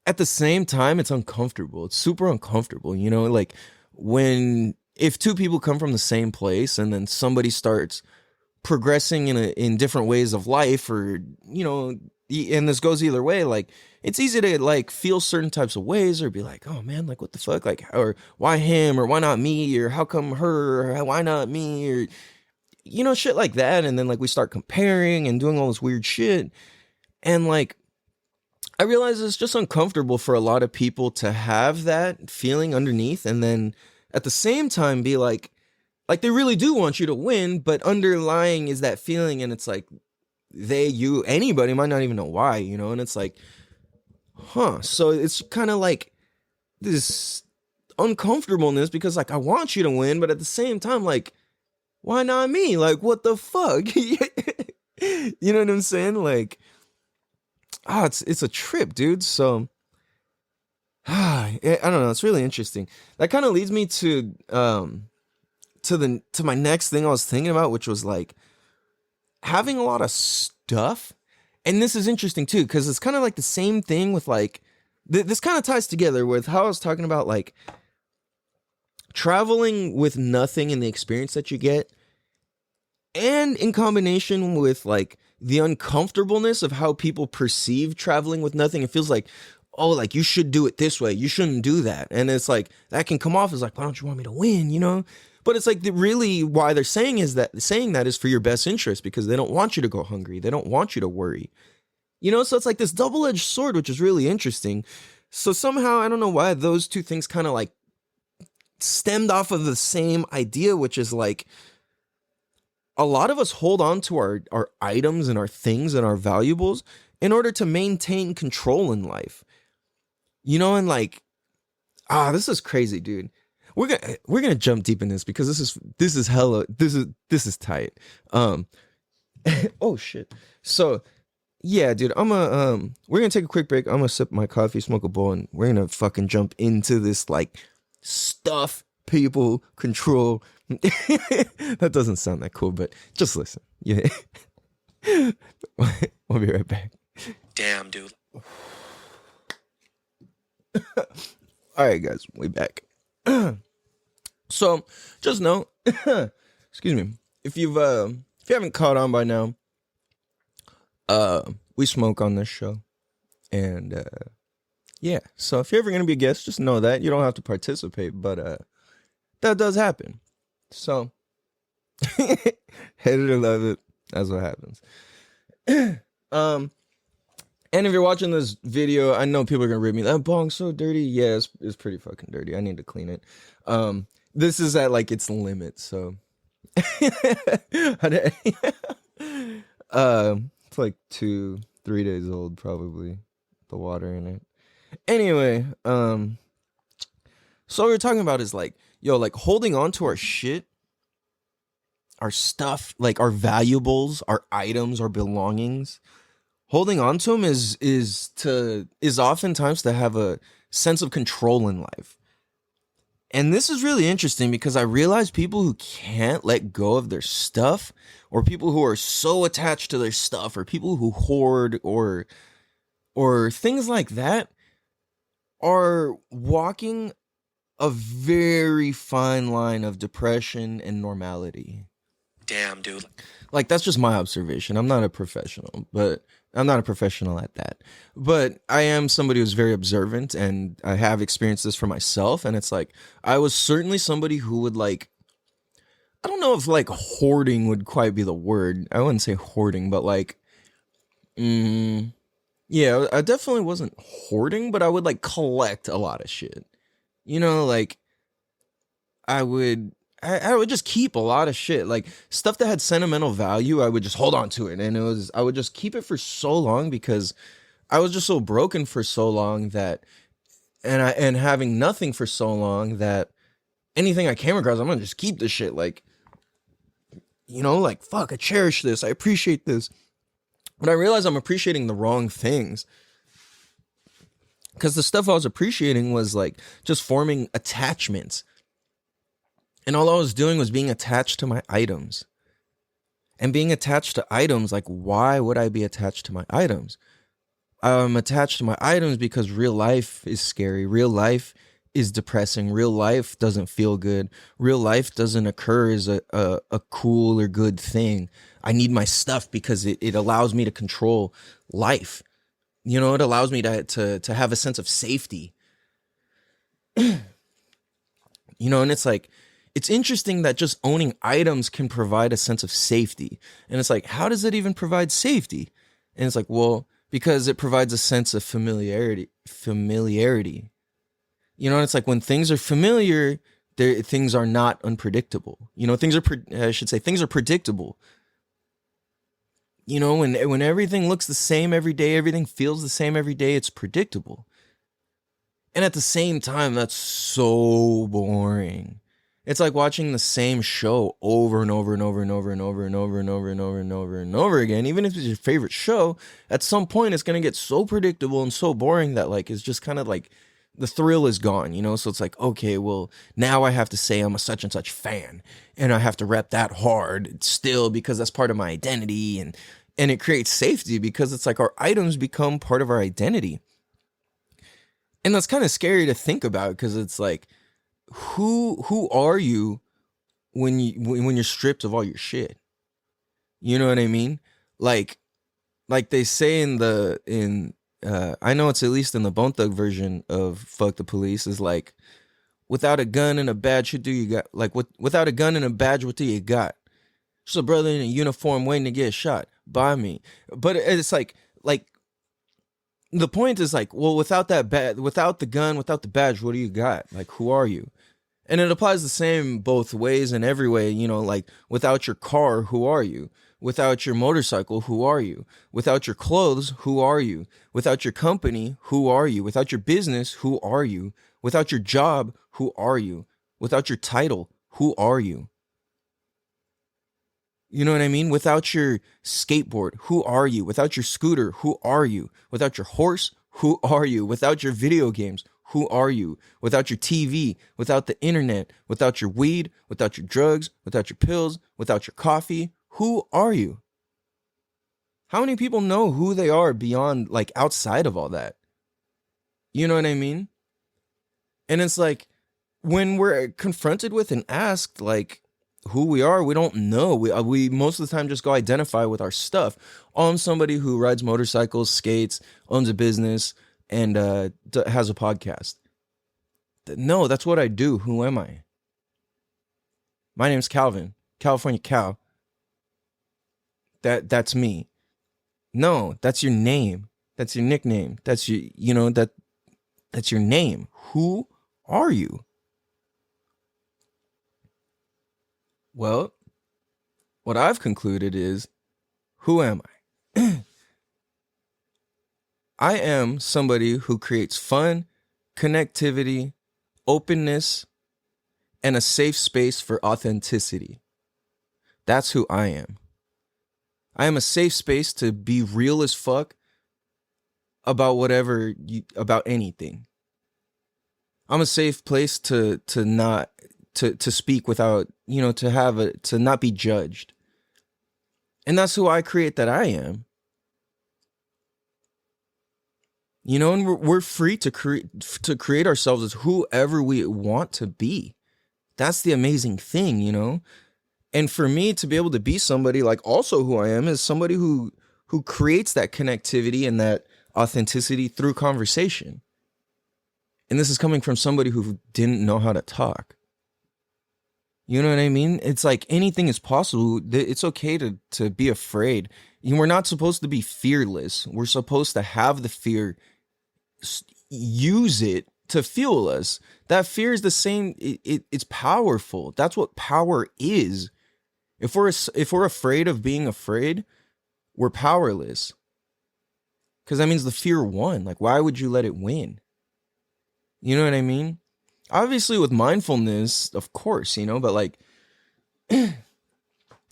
A: at the same time, it's uncomfortable. It's super uncomfortable, you know, like if two people come from the same place and then somebody starts progressing in different ways of life, or, you know, and this goes either way, like it's easy to like feel certain types of ways or be like, oh man, like what the fuck, like, or why him, or why not me, or how come her, or why not me, or, you know, shit like that. And then like we start comparing and doing all this weird shit, and like I realize it's just uncomfortable for a lot of people to have that feeling underneath, and then at the same time be like they really do want you to win, but underlying is that feeling, and it's like anybody might not even know why, you know, and it's like, so it's kind of like this uncomfortableness because like I want you to win, but at the same time, like, why not me? Like, what the fuck? You know what I'm saying? Like, it's a trip, dude. So I don't know, it's really interesting. That kind of leads me to my next thing I was thinking about, which was like having a lot of stuff. And this is interesting too, because it's kind of like the same thing with like this kind of ties together with how I was talking about like traveling with nothing and the experience that you get, and in combination with like the uncomfortableness of how people perceive traveling with nothing. It feels like, oh, like you should do it this way. You shouldn't do that. And it's like, that can come off as like, why don't you want me to win, you know? But it's like really why they're saying that is for your best interest, because they don't want you to go hungry. They don't want you to worry. You know, so it's like this double-edged sword, which is really interesting. So somehow, I don't know why those two things kind of like stemmed off of the same idea, which is like a lot of us hold on to our items and our things and our valuables in order to maintain control in life. You know, and like, this is crazy, dude. We're gonna jump deep in this because this is tight. Oh shit. So yeah, dude, we're gonna take a quick break. I'm gonna sip my coffee, smoke a bowl, and we're gonna fucking jump into this like stuff people control. That doesn't sound that cool, but just listen. Yeah. We'll be right back.
B: Damn, dude.
A: All right, guys, we back. So just know, excuse me, if you haven't caught on by now, we smoke on this show, and yeah. So if you're ever gonna be a guest, just know that you don't have to participate, but that does happen. So hate it or love it, that's what happens. And if you're watching this video, I know people are gonna rip me. That bong's so dirty. Yeah, it's pretty fucking dirty. I need to clean it. This is at like its limit, so it's like 2-3 days old, probably. The water in it. Anyway, so what we're talking about is like, like holding on to our shit, our stuff, like our valuables, our items, our belongings. Holding on to them is oftentimes to have a sense of control in life. And this is really interesting because I realize people who can't let go of their stuff, or people who are so attached to their stuff, or people who hoard or things like that, are walking a very fine line of depression and normality.
B: Damn, dude.
A: Like, that's just my observation. I'm not a professional, but I'm not a professional at that. But I am somebody who's very observant, and I have experienced this for myself. And it's like, I was certainly somebody who would like, I don't know if like hoarding would quite be the word. I wouldn't say hoarding, but like, yeah, I definitely wasn't hoarding, but I would like collect a lot of shit. You know, like I would just keep a lot of shit, like stuff that had sentimental value. I would just hold on to it, and I would just keep it for so long because I was just so broken for so long that, and having nothing for so long that anything I came across, I'm gonna just keep this shit. Like, you know, like fuck, I cherish this, I appreciate this, but I realized I'm appreciating the wrong things. Because the stuff I was appreciating was like just forming attachments. And all I was doing was being attached to my items. And being attached to items, like, why would I be attached to my items? I'm attached to my items because real life is scary. Real life is depressing. Real life doesn't feel good. Real life doesn't occur as a cool or good thing. I need my stuff because it allows me to control life. You know, it allows me to have a sense of safety. You know, and it's like, it's interesting that just owning items can provide a sense of safety. And it's like, how does it even provide safety? And it's like, well, because it provides a sense of familiarity. You know, it's like when things are familiar, things are not unpredictable. You know, things are predictable. You know, when everything looks the same every day, everything feels the same every day, it's predictable. And at the same time, that's so boring. It's like watching the same show over and over and over and over and over and over and over and over and over and over again. Even if it's your favorite show, at some point it's going to get so predictable and so boring that like it's just kind of like the thrill is gone, you know? So it's like, okay, well, now I have to say I'm a such and such fan, and I have to rep that hard still because that's part of my identity, and it creates safety because it's like our items become part of our identity. And that's kind of scary to think about because it's like, who are you when you're stripped of all your shit? You know what I mean? Like, like they say I know it's at least in the Bone Thug version of Fuck the Police, is like, without a gun and a badge, what do you got? Like, without a gun and a badge, what do you got? Just a brother in a uniform waiting to get shot by me. But it's like the point is like, well, without the gun, without the badge, what do you got? Like, who are you? And it applies the same both ways and every way, you know, like without your car, who are you? Without your motorcycle, who are you? Without your clothes, who are you? Without your company, who are you? Without your business, who are you? Without your job, who are you? Without your title, who are you? You know what I mean? Without your skateboard, who are you? Without your scooter, who are you? Without your horse, who are you? Without your video games, who are you? Without your TV, without the internet, without your weed, without your drugs, without your pills, without your coffee, who are you? How many people know who they are beyond, like, outside of all that? You know what I mean? And it's like, when we're confronted with and asked, like, who we are, we don't know. We most of the time just go identify with our stuff. Oh, I'm somebody who rides motorcycles, skates, owns a business, and has a podcast. No, that's what I do. Who am I? My name's Calvin, California Cal. That's me. No, that's your name. That's your nickname. That's your, you know, that's your name. Who are you? Well, what I've concluded is, who am I? I am somebody who creates fun, connectivity, openness, and a safe space for authenticity. That's who I am. I am a safe space to be real as fuck about about anything. I'm a safe place to speak without, you know, to not be judged. And that's who I create that I am. You know, and we're free to create ourselves as whoever we want to be. That's the amazing thing, you know? And for me to be able to be somebody like also who I am is somebody who creates that connectivity and that authenticity through conversation. And this is coming from somebody who didn't know how to talk. You know what I mean? It's like anything is possible. It's okay to be afraid. We're not supposed to be fearless. We're supposed to have the fear, use it to fuel us. That fear is the same. It's powerful. That's what power is. If we're afraid of being afraid, we're powerless. Because that means the fear won. Like, why would you let it win? You know what I mean? Obviously with mindfulness, of course, you know, but like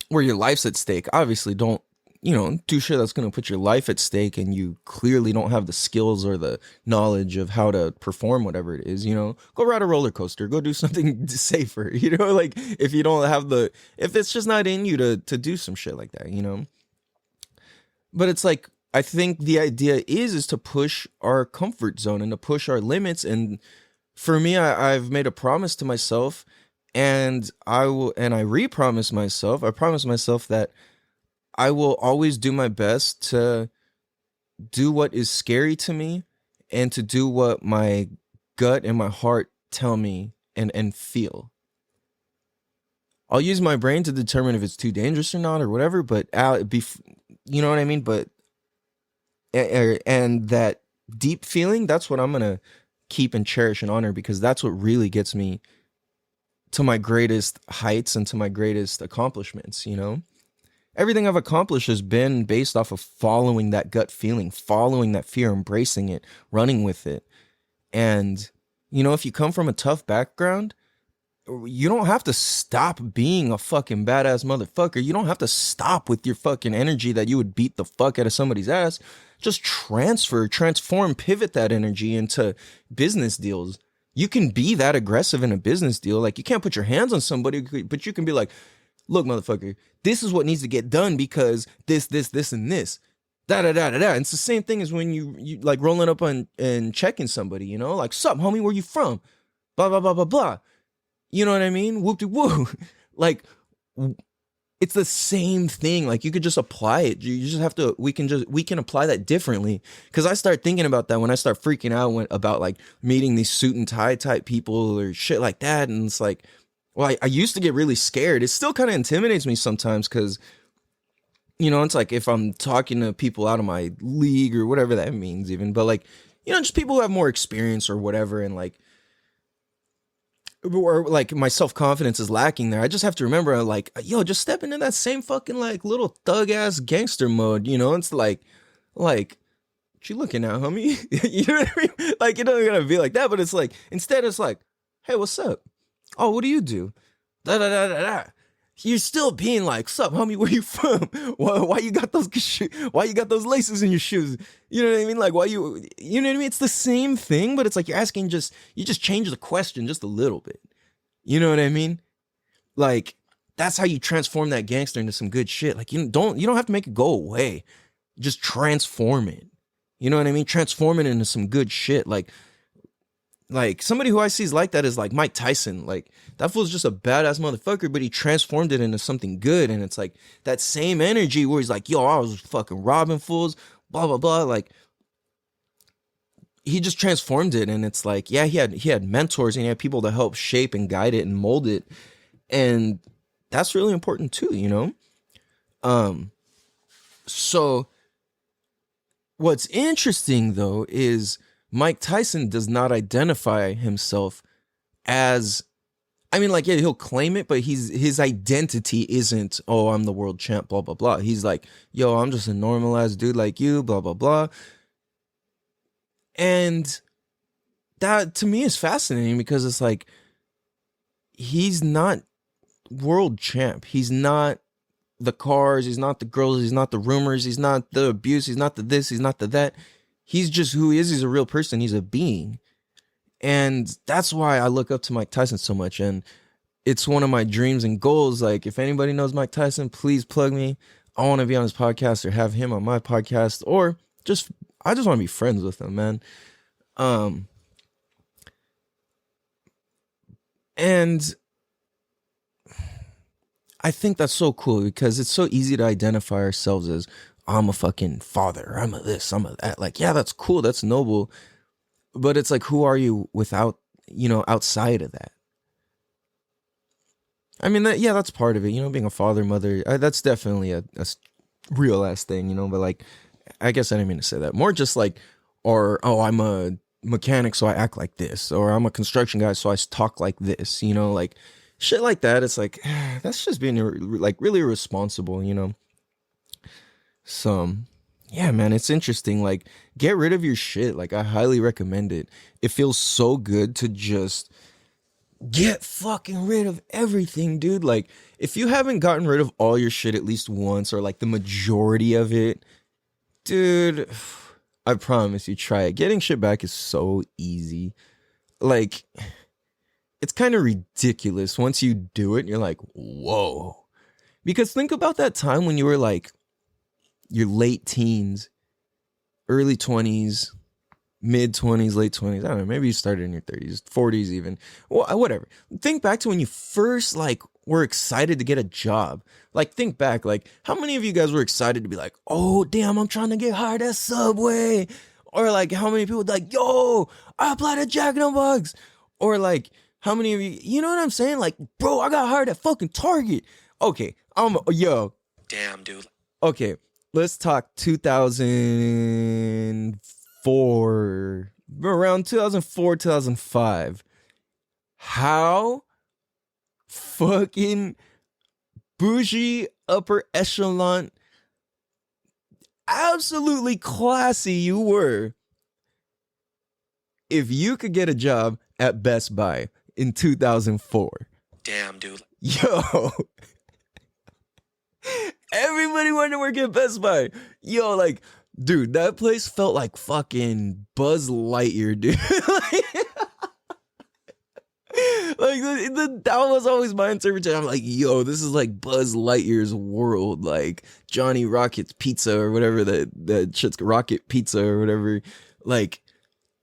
A: where your life's at stake, obviously don't, you know, do shit that's going to put your life at stake and you clearly don't have the skills or the knowledge of how to perform whatever it is, you know, go ride a roller coaster, go do something safer, you know, like if you don't have if it's just not in you to do some shit like that, you know. But it's like, I think the idea is to push our comfort zone and to push our limits. And for me, I've made a promise to myself, and I promise myself that I will always do my best to do what is scary to me and to do what my gut and my heart tell me and feel. I'll use my brain to determine if it's too dangerous or not or whatever, but you know what I mean? But, and that deep feeling, that's what I'm going to keep and cherish and honor, because that's what really gets me to my greatest heights and to my greatest accomplishments, you know? Everything I've accomplished has been based off of following that gut feeling, following that fear, embracing it, running with it. And, you know, if you come from a tough background, you don't have to stop being a fucking badass motherfucker. You don't have to stop with your fucking energy that you would beat the fuck out of somebody's ass. Just transform, pivot that energy into business deals. You can be that aggressive in a business deal. Like, you can't put your hands on somebody, but you can be like, look, motherfucker, this is what needs to get done because this, and this. And it's the same thing as when you like rolling up on and checking somebody, you know, like, sup, homie, where you from? Blah, blah, blah, blah, blah. You know what I mean? Whoop de woo. Like, it's the same thing. Like you could just apply it. You just have to. We can apply that differently. Because I start thinking about that when I start freaking out about like meeting these suit and tie type people or shit like that, and it's like, well, I used to get really scared. It still kind of intimidates me sometimes because, you know, it's like if I'm talking to people out of my league or whatever that means, even, but like, you know, just people who have more experience or whatever, and like, or like my self-confidence is lacking there. I just have to remember, like, yo, just step into that same fucking like little thug ass gangster mode, you know? It's like, what you looking at, homie? You know what I mean? Like, it doesn't gotta be like that, but it's like, instead it's like, hey, what's up? Oh, what do you do? Da da da da da. You're still being like, sup, homie, where you from? Why you got those why you got those laces in your shoes? You know what I mean? Like, why you know what I mean? It's the same thing, but it's like you're asking you just change the question just a little bit. You know what I mean? Like, that's how you transform that gangster into some good shit. Like, you don't have to make it go away. Just transform it. You know what I mean? Transform it into some good shit. Like somebody who I see is like that is like Mike Tyson. Like that fool's just a badass motherfucker, but he transformed it into something good. And it's like that same energy where he's like, yo, I was fucking robbing fools, blah, blah, blah. Like he just transformed it. And it's like, yeah, he had mentors and he had people to help shape and guide it and mold it. And that's really important too, you know? So what's interesting though is Mike Tyson does not identify himself as, I mean, like, yeah, he'll claim it, but his identity isn't, oh, I'm the world champ, blah, blah, blah. He's like, yo, I'm just a normal ass dude like you, blah, blah, blah. And that to me is fascinating because it's like, he's not world champ. He's not the cars. He's not the girls. He's not the rumors. He's not the abuse. He's not the this. He's not the that. He's just who he is. He's a real person. He's a being. And that's why I look up to Mike Tyson so much. And it's one of my dreams and goals. Like, if anybody knows Mike Tyson, please plug me. I want to be on his podcast or have him on my podcast, or I just want to be friends with him, man. And I think that's so cool because it's so easy to identify ourselves as, I'm a fucking father, I'm a this, I'm a that. Like, yeah, that's cool, that's noble. But it's like, who are you without, you know, outside of that? I mean, that's part of it, you know, being a father, mother. That's definitely a real ass thing, you know. But like, I guess I didn't mean to say that. More just like, or, oh, I'm a mechanic, so I act like this. Or I'm a construction guy, so I talk like this, you know, like shit like that. It's like, that's just being like really irresponsible, you know. So, yeah, man, it's interesting. Like, get rid of your shit. Like, I highly recommend it. It feels so good to just get fucking rid of everything, dude. Like, if you haven't gotten rid of all your shit at least once, or like the majority of it, dude, I promise you, try it. Getting shit back is so easy. Like, it's kind of ridiculous. Once you do it, you're like, whoa. Because think about that time when you were like, your late teens, early 20s, mid 20s, late 20s. I don't know. Maybe you started in your 30s, 40s even. Well, whatever. Think back to when you first like were excited to get a job. Like, think back. Like, how many of you guys were excited to be like, oh, damn, I'm trying to get hired at Subway? Or like, how many people like, yo, I applied at Jack in the Box? Or like, how many of you, you know what I'm saying? Like, bro, I got hired at fucking Target. Okay,
B: Damn, dude.
A: Okay. Let's talk 2004, around 2004, 2005. How fucking bougie, upper echelon, absolutely classy you were if you could get a job at Best Buy in 2004.
B: Damn, dude.
A: Yo. Everybody wanted to work at Best Buy. Yo, like, dude, that place felt like fucking Buzz Lightyear, dude. That was always my interpretation. I'm like, yo, this is like Buzz Lightyear's world. Like Johnny Rocket's Pizza or whatever, that shit's Rocket Pizza or whatever. Like,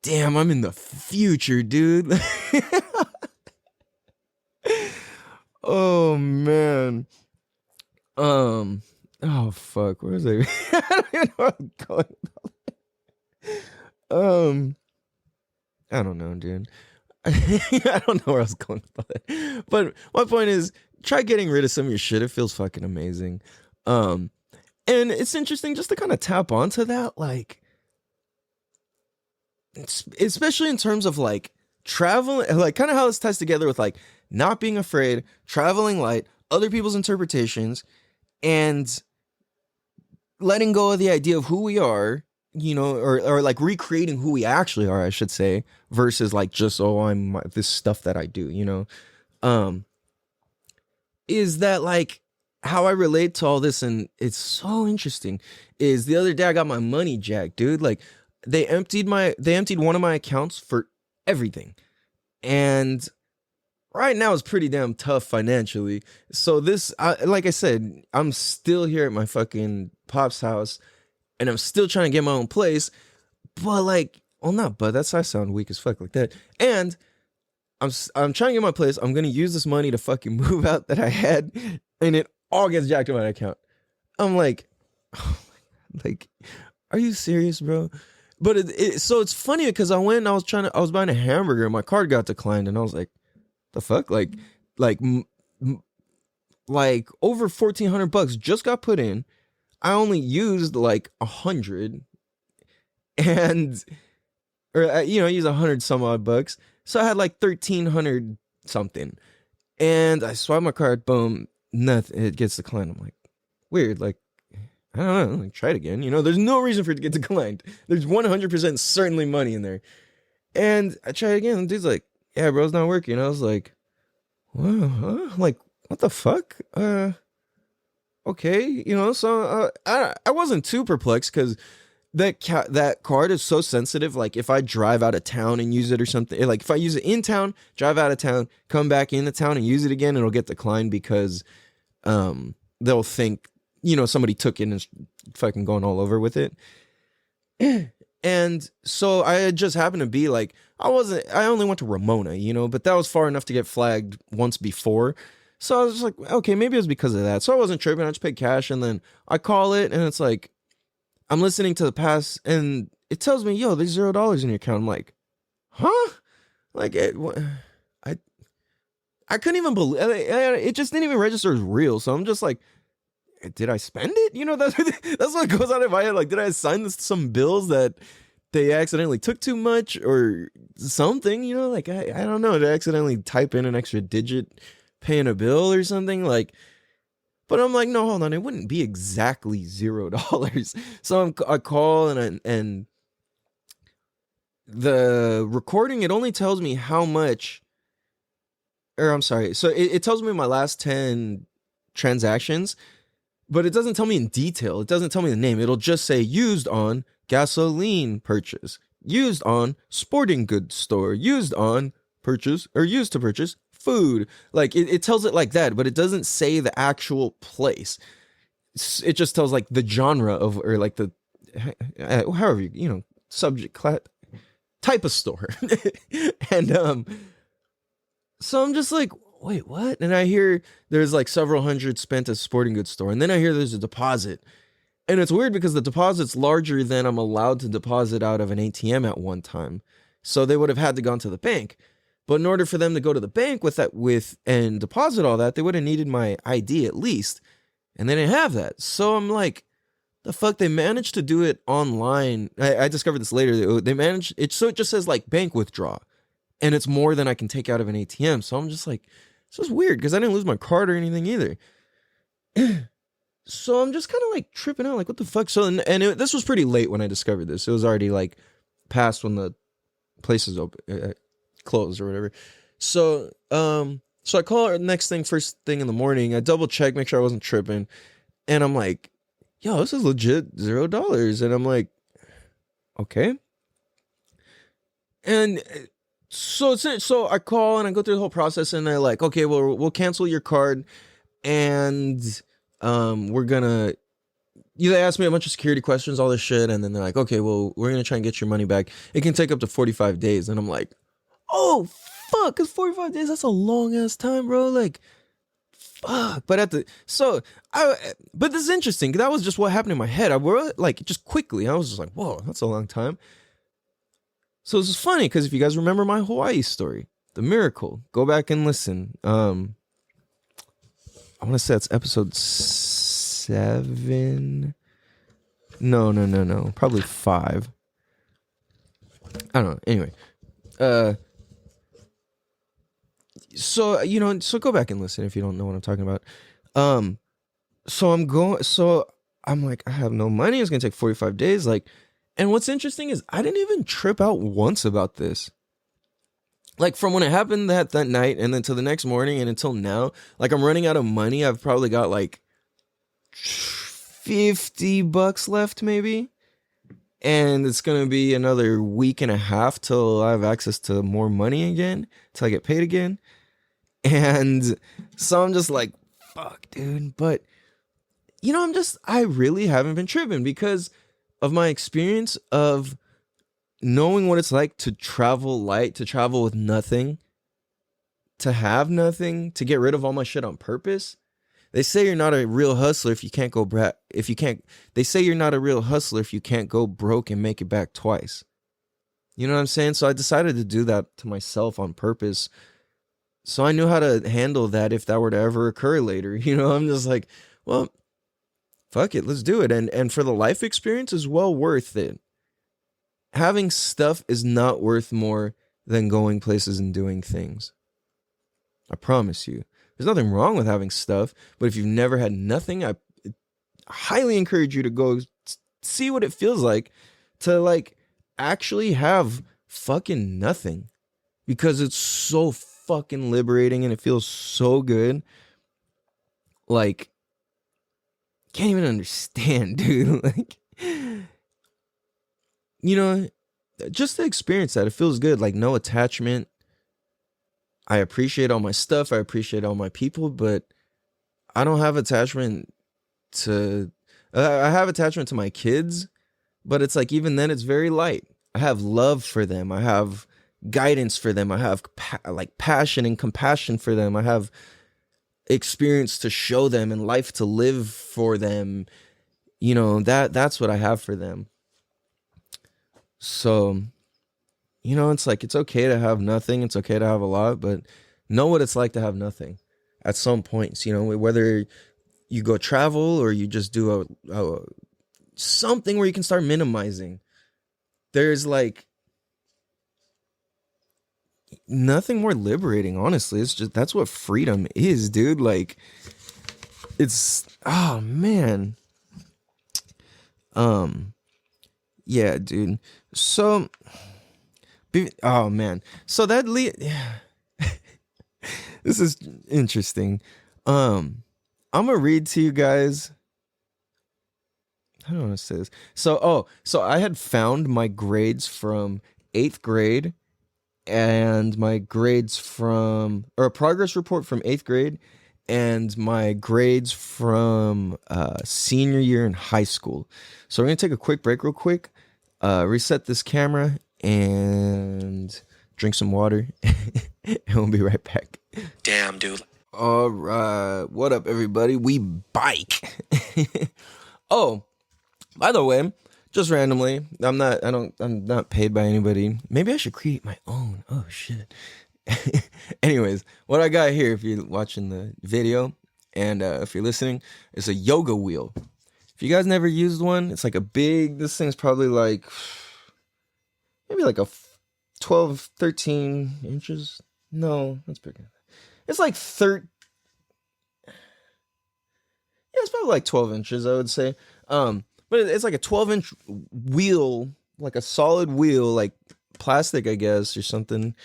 A: damn, I'm in the future, dude. Oh, man. Oh fuck, where was I? I don't even know where I'm going. Um, I don't know, dude. I don't know where I was going with that. But my point is, try getting rid of some of your shit. It feels fucking amazing. And it's interesting just to kind of tap onto that, like, especially in terms of like travel, like kind of how this ties together with like not being afraid, traveling light, other people's interpretations, and letting go of the idea of who we are, you know, or like recreating who we actually are, I should say, versus like just, oh, this stuff that I do, you know, is that like how I relate to all this. And it's so interesting is the other day I got my money jacked, dude. Like they emptied one of my accounts for everything. And right now it's pretty damn tough financially. So like I said, I'm still here at my fucking pop's house and I'm still trying to get my own place. But like, well, not, but I sound weak as fuck like that. And I'm trying to get my place. I'm going to use this money to fucking move out that I had, and it all gets jacked in my account. I'm like, oh my God, like, are you serious, bro? But so it's funny because I went and I was buying a hamburger and my card got declined and I was like, the fuck? Like over $1,400 just got put in. I only used like 100 and, or, you know, I used 100 some odd bucks. So I had like 1,300 something and I swipe my card, boom, nothing, it gets declined. I'm like, weird. Like, I don't know, like try it again. You know, there's no reason for it to get declined. There's 100% certainly money in there. And I tried again and dude's like, yeah, bro, it's not working. I was like, wow, huh? Like, what the fuck? Okay, you know, so I wasn't too perplexed because that card is so sensitive. Like, if I drive out of town and use it or something, like if I use it in town, drive out of town, come back into town and use it again, it'll get declined because they'll think, you know, somebody took it and is fucking going all over with it. And so I just happened to be like, I only went to Ramona, you know, but that was far enough to get flagged once before. So I was just like, okay, maybe it was because of that. So I wasn't tripping. I just paid cash and then I call it and it's like, I'm listening to the pass and it tells me, yo, there's $0 in your account. I'm like, huh? Like, I couldn't even believe it. Just didn't even register as real. So I'm just like, did I spend it? You know, that's what goes on in my head. Like, did I assign this to some bills that they accidentally took too much or something? You know, like, I don't know. Did I accidentally type in an extra digit paying a bill or something? Like, but I'm like, no, hold on. It wouldn't be exactly $0. So I call and the recording, it only tells me how much, or I'm sorry. So it tells me my last 10 transactions, but it doesn't tell me in detail. It doesn't tell me the name. It'll just say used on gasoline purchase, used on sporting goods store, used on purchase or used to purchase food. Like it tells it like that, but it doesn't say the actual place. It just tells like the genre of, or like the, however, you know, subject class type of store. And, so I'm just like, wait, what? And I hear there's like several hundred spent at sporting goods store. And then I hear there's a deposit. And it's weird because the deposit's larger than I'm allowed to deposit out of an ATM at one time. So they would have had to gone to the bank. But in order for them to go to the bank and deposit all that, they would have needed my ID at least. And they didn't have that. So I'm like, the fuck, they managed to do it online. I discovered this later. They managed it. So it just says like bank withdraw. And it's more than I can take out of an ATM. So I'm just like, this is weird because I didn't lose my card or anything either. So I'm just kind of like tripping out, like, what the fuck? So, this was pretty late when I discovered this. It was already like past when the place is open, closed or whatever. So, so I call her next thing, first thing in the morning. I double check, make sure I wasn't tripping. And I'm like, yo, this is legit $0. And I'm like, okay. And so I call and I go through the whole process and they're like, okay, well, we'll cancel your card and we're gonna, they asked me a bunch of security questions, all this shit, and then they're like, okay, well, we're gonna try and get your money back. It can take up to 45 days. And I'm like, oh fuck, it's 45 days, that's a long ass time, bro. Like, fuck. But but this is interesting. That was just what happened in my head. I were like, just quickly. I was just like, whoa, that's a long time. So this is funny because if you guys remember my Hawaii story, the miracle, go back and listen. I want to say it's episode 7. No. Probably 5. I don't know. Anyway. So go back and listen if you don't know what I'm talking about. So I'm like, I have no money. It's gonna take 45 days. Like, and what's interesting is I didn't even trip out once about this. Like from when it happened that night and then to the next morning and until now, like I'm running out of money. I've probably got like $50 left maybe. And it's going to be another week and a half till I have access to more money again, till I get paid again. And so I'm just like, fuck, dude. But, I really haven't been tripping because of my experience of knowing what it's like to travel light, to travel with nothing, to have nothing, to get rid of all my shit on purpose. They say you're not a real hustler if you can't go they say you're not a real hustler if you can't go broke and make it back twice. You know what I'm saying? So I decided to do that to myself on purpose. So I knew how to handle that if that were to ever occur later. I'm just like, well, fuck it, let's do it. And for the life experience is well worth it. Having stuff is not worth more than going places and doing things. I promise you. There's nothing wrong with having stuff, but if you've never had nothing, I highly encourage you to go see what it feels like to like actually have fucking nothing, because it's so fucking liberating and it feels so good. Like, can't even understand, dude. Like, just to experience that, it feels good. Like no attachment. I appreciate all my stuff. I appreciate all my people, but I don't have attachment to... I have attachment to my kids, but it's like even then it's very light. I have love for them. I have guidance for them. I have passion and compassion for them. I have experience to show them and life to live for them. That's what I have for them. So... it's like, it's okay to have nothing. It's okay to have a lot, but know what it's like to have nothing at some points, whether you go travel or you just do a something where you can start minimizing. There's like nothing more liberating, honestly. It's just, that's what freedom is, dude. Like it's, oh man. Yeah, dude. So, oh man, so that this is interesting. I'm gonna read to you guys. I don't want to say this. So I had found my grades from 8th grade and my grades from, or a progress report from 8th grade and my grades from senior year in high school. So we're gonna take a quick break real quick, reset this camera and drink some water and we'll be right back.
B: Damn, dude.
A: All right, what up everybody? We bike. Oh, by the way, just randomly, I'm not paid by anybody. Maybe I should create my own. Oh shit. Anyways, what I got here, if you're watching the video and if you're listening, is a yoga wheel. If you guys never used one, it's like this thing's probably like maybe like a 12, 13 inches. No, that's bigger. It's like it's probably like 12 inches, I would say. But it's like a 12-inch wheel, like a solid wheel, like plastic, I guess, or something.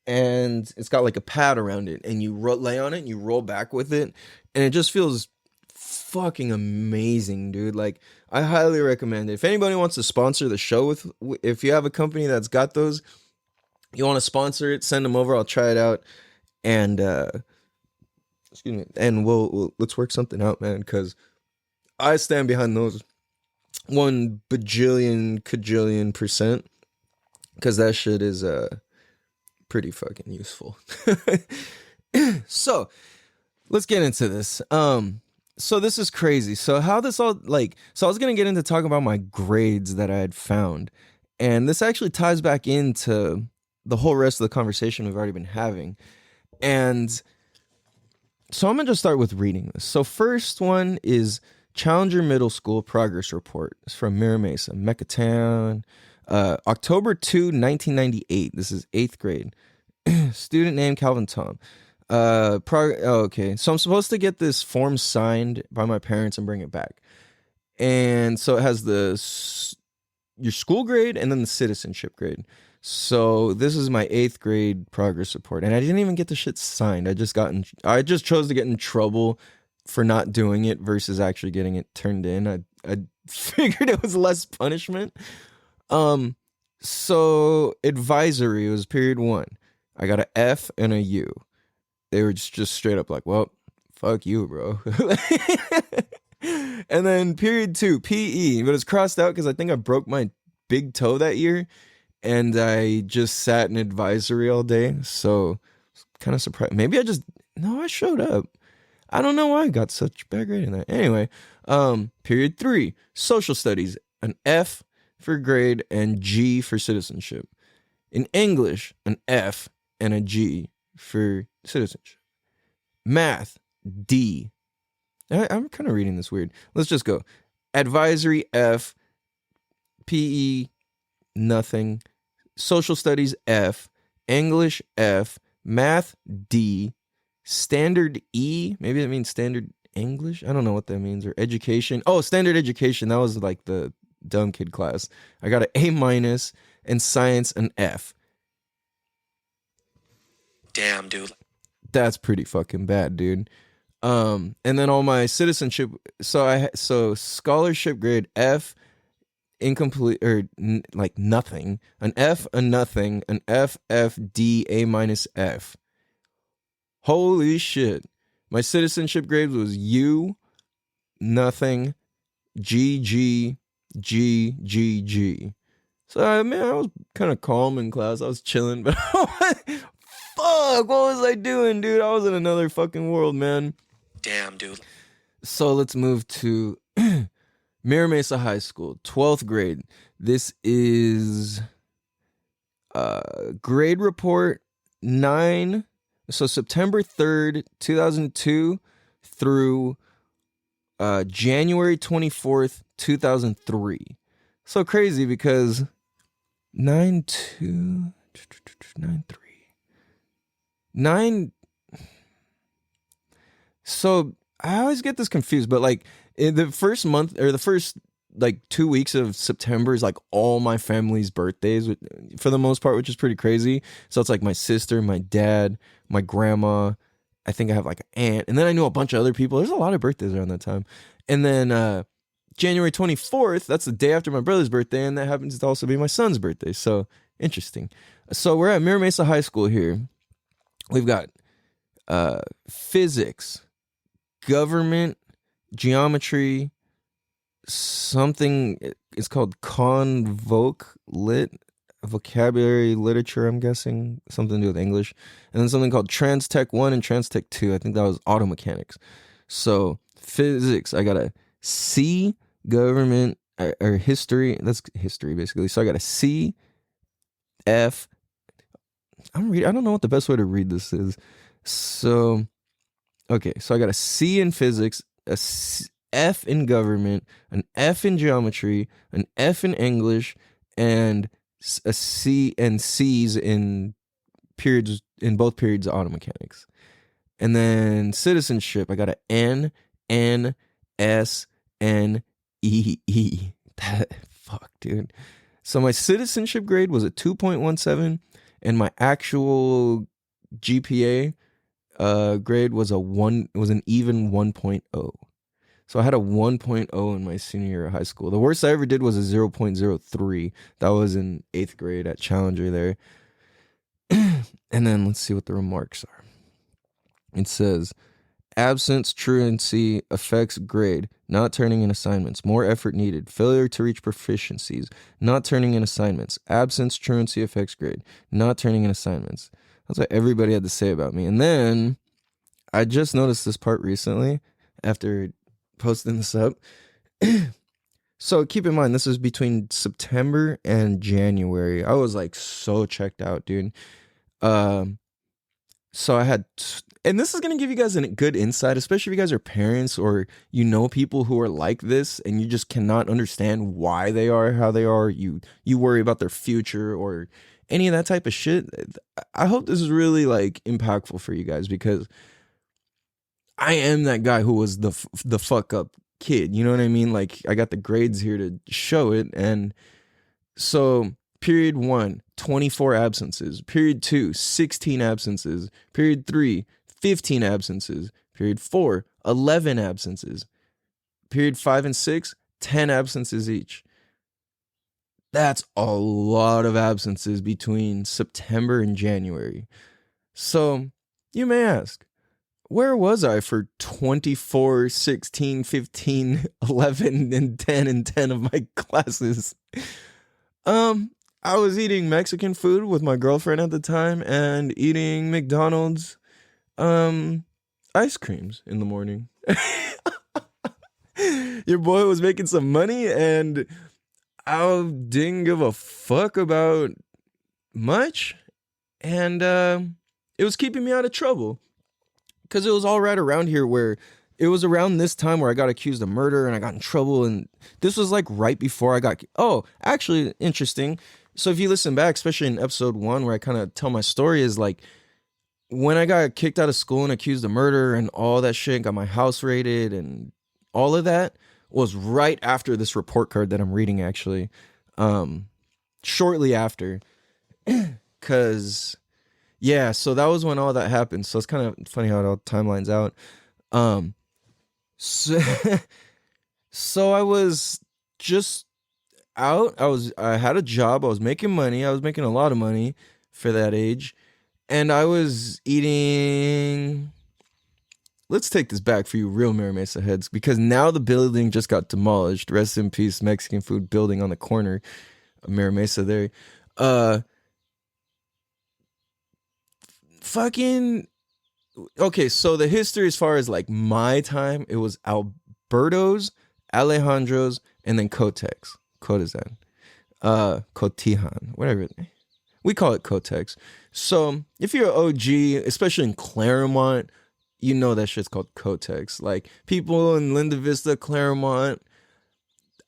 A: And it's got like a pad around it, and you lay on it and you roll back with it, and it just feels fucking amazing, dude. Like, I highly recommend it. If anybody wants to sponsor the show if you have a company that's got those, you want to sponsor it, send them over. I'll try it out, and excuse me, and let's work something out, man. Because I stand behind those 1 bajillion cajillion %, because that shit is pretty fucking useful. So let's get into this. So this is crazy. So how this all so I was gonna get into talking about my grades that I had found, and this actually ties back into the whole rest of the conversation we've already been having. And so I'm gonna just start with reading this. So first one is Challenger Middle School Progress Report. It's from Mira Mesa, Mecca October 2, 1998. This is 8th grade. Student name Calvin Tom. Okay. So I'm supposed to get this form signed by my parents and bring it back. And so it has your school grade and then the citizenship grade. So this is my 8th grade progress report, and I didn't even get the shit signed. I just chose to get in trouble for not doing it versus actually getting it turned in. I figured it was less punishment. So advisory was period 1. I got an F and a U. They were just straight up like, well, fuck you, bro. And then period 2, PE, but it's crossed out because I think I broke my big toe that year, and I just sat in advisory all day. So kind of surprised. Maybe I showed up. I don't know why I got such bad grade in that. Anyway, period 3, social studies, an F for grade and G for citizenship. In English, an F and a G for citizenship. Math, D. I'm kind of reading this weird. Let's just go. Advisory, F. PE, nothing. Social studies, F. English, F. Math, D. Standard, E. Maybe that means standard English? I don't know what that means. Or education. Oh, standard education. That was like the dumb kid class. I got an A-, and science, an F.
B: Damn, dude.
A: That's pretty fucking bad, dude. And then all my citizenship, so scholarship grade F, incomplete, or like nothing, an F, a nothing, an F, F, D, A-, F. Holy shit. My citizenship grade was U, nothing, G, G, G, G, G. So, I was kind of calm in class. I was chilling, but fuck, what was I doing, dude? I was in another fucking world, man.
B: Damn, dude.
A: So let's move to Mira Mesa High School, 12th grade. This is grade report 9. So September 3rd, 2002 through January 24th, 2003. So crazy because 9-2, 9-3. 9. So I always get this confused, but like in the first month or the first like 2 weeks of September is like all my family's birthdays for the most part, which is pretty crazy. So it's like my sister, my dad, my grandma. I think I have like an aunt, and then I know a bunch of other people. There's a lot of birthdays around that time. And then January 24th, that's the day after my brother's birthday, and that happens to also be my son's birthday. So interesting. So we're at Mira Mesa High School here. We've got physics, government, geometry, something it's called vocabulary literature, I'm guessing, something to do with English, and then something called Trans Tech 1 and Trans Tech 2. I think that was auto mechanics. So physics, I got a C, government or history, that's history basically. So I got a C, F. I don't know what the best way to read this is. So okay, so I got a C in physics, a F in government, an F in geometry, an F in English, and a C and C's in both periods of auto mechanics. And then citizenship, I got an N, N, S, N, E, E. Fuck, dude. So my citizenship grade was a 2.17, and my actual GPA grade was an even 1.0. So I had a 1.0 in my senior year of high school. The worst I ever did was a 0.03. That was in 8th grade at Challenger there. And then let's see what the remarks are. It says, absence, truancy affects grade, not turning in assignments, more effort needed, failure to reach proficiencies, not turning in assignments, absence, truancy affects grade, not turning in assignments. That's what everybody had to say about me. And then I just noticed this part recently after posting this up. So keep in mind, this is between September and January. I was like so checked out, dude. So I had, and this is going to give you guys a good insight, especially if you guys are parents or you know people who are like this and you just cannot understand why they are how they are. You worry about their future or any of that type of shit. I hope this is really like impactful for you guys because I am that guy who was the fuck up kid. You know what I mean? Like I got the grades here to show it. And so period 1, 24 absences. Period 2, 16 absences. Period 3, 15 absences. Period 4, 11 absences. Period 5 and 6, 10 absences each. That's a lot of absences between September and January. So you may ask, where was I for 24, 16, 15, 11, and 10 of my classes? I was eating Mexican food with my girlfriend at the time and eating McDonald's ice creams in the morning. Your boy was making some money and I didn't give a fuck about much. And it was keeping me out of trouble. Because it was all right around here where it was around this time where I got accused of murder and I got in trouble. And this was like right before I got... Oh, actually, interesting. So if you listen back, especially in episode 1 where I kind of tell my story is like when I got kicked out of school and accused of murder and all that shit, got my house raided and all of that was right after this report card that I'm reading actually. Shortly after. Because... Yeah, so that was when all that happened. So it's kind of funny how it all timelines out. So I was just out. I had a job. I was making money. I was making a lot of money for that age. And I was eating... Let's take this back for you real Mira Mesa heads. Because now the building just got demolished. Rest in peace, Mexican food building on the corner of Mira Mesa there. Fucking okay, so the history as far as like my time, it was Alberto's, Alejandro's, and then Kotex. Kotizan. Cotijan, whatever. We call it Kotex. So if you're an OG, especially in Claremont, you know that shit's called Kotex. Like people in Linda Vista, Claremont,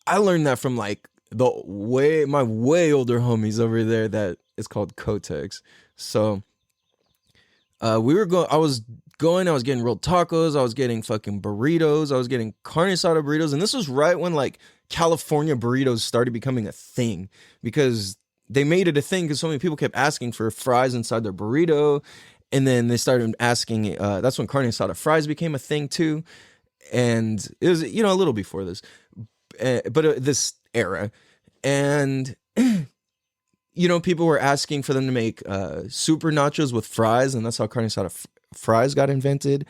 A: I learned that from like my way older homies over there that it's called Kotex. So I was getting real tacos, I was getting fucking burritos, I was getting carne asada burritos, and this was right when like California burritos started becoming a thing because they made it a thing because so many people kept asking for fries inside their burrito, and then they started asking, that's when carne asada fries became a thing too, and it was, a little before this, but this era, and... people were asking for them to make super nachos with fries, and that's how carne asada fries got invented.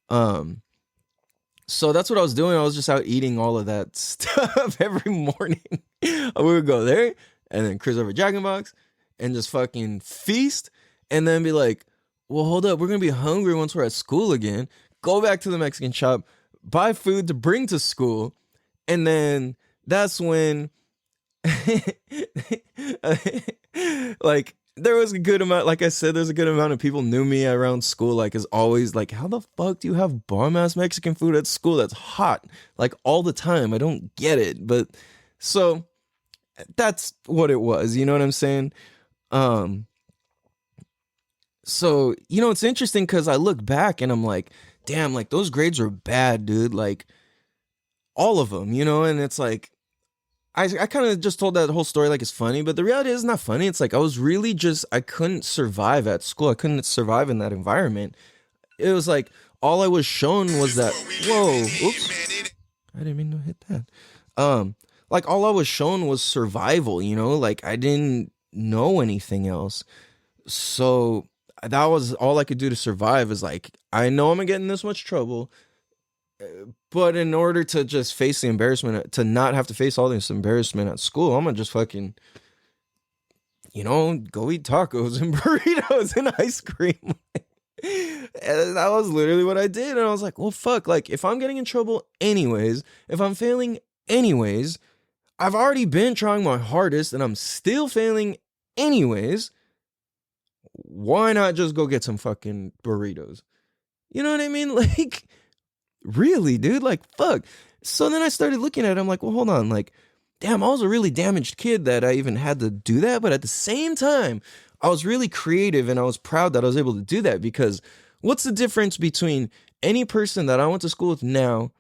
A: So that's what I was doing. I was just out eating all of that stuff every morning. We would go there, and then cruise over Jack in the Box, and just fucking feast, and then be like, well, hold up, we're going to be hungry once we're at school again. Go back to the Mexican shop, buy food to bring to school, and then that's when... like there was a good amount, like I said, there's a good amount of people knew me around school, like as always, like how the fuck do you have bomb ass Mexican food at school that's hot like all the time? I don't get it. But so that's what it was, you know what I'm saying? So it's interesting because I look back and I'm like, damn, like those grades were bad, dude, like all of them, and it's like I kind of just told that whole story like it's funny, but the reality is not funny. It's like I was really I couldn't survive at school. I couldn't survive in that environment. It was like all I was shown was that, whoa, oops, I didn't mean to hit that. Like all I was shown was survival, like I didn't know anything else. So that was all I could do to survive is like, I know I'm gonna get in this much trouble, but in order to just face the embarrassment, to not have to face all this embarrassment at school, I'm gonna just fucking, go eat tacos and burritos and ice cream. And that was literally what I did. And I was like, well, fuck, like if I'm getting in trouble anyways, if I'm failing anyways, I've already been trying my hardest and I'm still failing anyways. Why not just go get some fucking burritos? You know what I mean? Like, really, dude? Like, fuck. So then I started looking at it. I'm like, well, hold on. Like, damn, I was a really damaged kid that I even had to do that. But at the same time, I was really creative and I was proud that I was able to do that, because what's the difference between any person that I went to school with now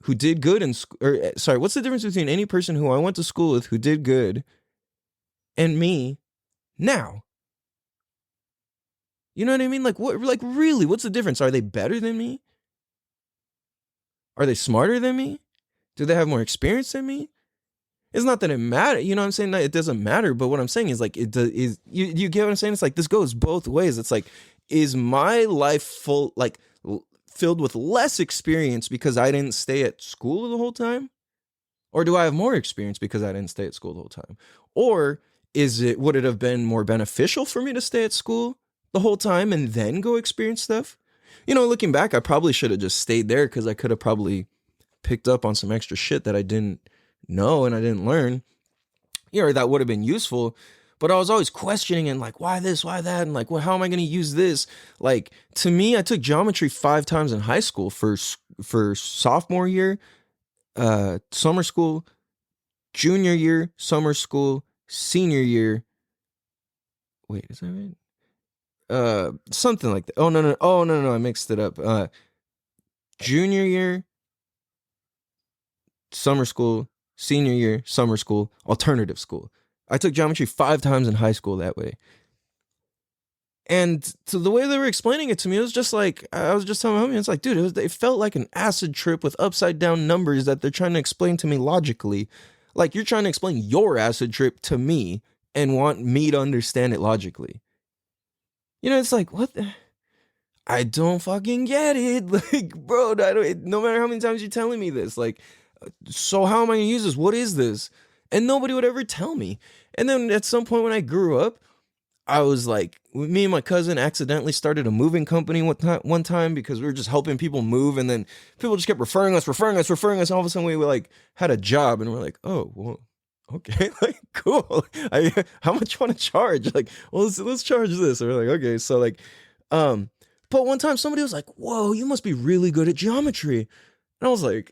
A: who did good in school, or sorry, what's the difference between any person who I went to school with who did good and me now? You know what I mean? Like, what, like, really, what's the difference? Are they better than me? Are they smarter than me? Do they have more experience than me? It's not that it matters. You know what I'm saying? It doesn't matter. But what I'm saying is, like, it does, is you get what I'm saying? It's like, this goes both ways. It's like, is my life full, like, filled with less experience because I didn't stay at school the whole time? Or do I have more experience because I didn't stay at school the whole time? Or would it have been more beneficial for me to stay at school the whole time and then go experience stuff? You know, looking back, I probably should have just stayed there, because I could have probably picked up on some extra shit that I didn't know and I didn't learn. You know, that would have been useful. But I was always questioning and like, why this, why that? And like, well, how am I going to use this? Like, to me, I took geometry 5 times in high school for sophomore year, summer school, junior year, summer school, senior year. Wait, is that right? Something like that. Oh no, I mixed it up. Junior year, summer school, senior year, summer school, alternative school. I took geometry 5 times in high school that way. And to the way they were explaining it to me, it was just like, I was just telling my homie, it's like, dude, it felt like an acid trip with upside down numbers that they're trying to explain to me logically. Like, you're trying to explain your acid trip to me and want me to understand it logically. You know, it's like, what the? I don't fucking get it. Like, bro, no matter how many times you're telling me this, like, so how am I going to use this? What is this? And nobody would ever tell me. And then at some point when I grew up, I was like, me and my cousin accidentally started a moving company one time because we were just helping people move. And then people just kept referring us. And all of a sudden we were like, had a job, and we're like, oh, well, okay, like, cool. How much you want to charge? Like, well, let's charge this. And we're like, okay. So like, but one time somebody was like, whoa, you must be really good at geometry. And I was like,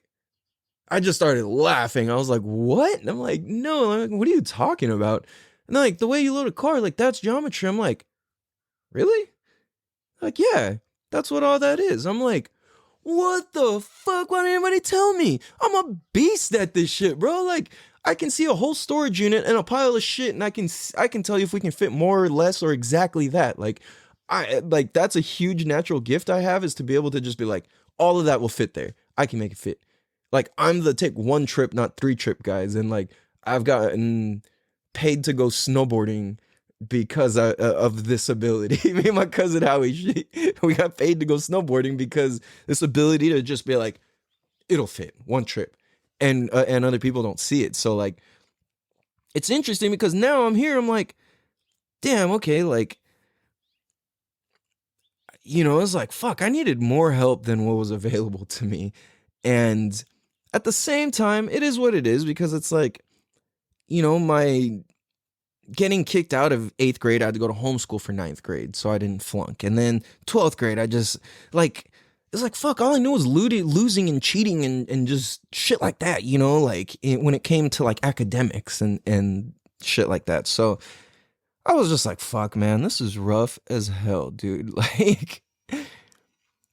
A: I just started laughing. I was like, what? And I'm like, no, I'm like, what are you talking about? And they're like, the way you load a car, like, that's geometry. I'm like, really? Like, yeah, that's what all that is. I'm like, what the fuck? Why didn't anybody tell me? I'm a beast at this shit, bro. Like, I can see a whole storage unit and a pile of shit, and I can tell you if we can fit more or less or exactly that. Like, that's a huge natural gift I have, is to be able to just be like, all of that will fit there. I can make it fit. Like, I'm the take 1 trip, not 3 trip guys. And like, I've gotten paid to go snowboarding because of this ability. Me and my cousin Howie, we got paid to go snowboarding because this ability to just be like, it'll fit 1 trip. And other people don't see it. So like, it's interesting because now I'm here, I'm like, damn, okay, like, you know, it's like, fuck, I needed more help than what was available to me. And at the same time, it is what it is, because it's like, you know, my getting kicked out of 8th grade, I had to go to homeschool for 9th grade, so I didn't flunk. And then 12th grade, I just, like, it's like, fuck, all I knew was losing and cheating and just shit like that, you know, like, when it came to, like, academics and shit like that. So I was just like, fuck, man, this is rough as hell, dude. Like,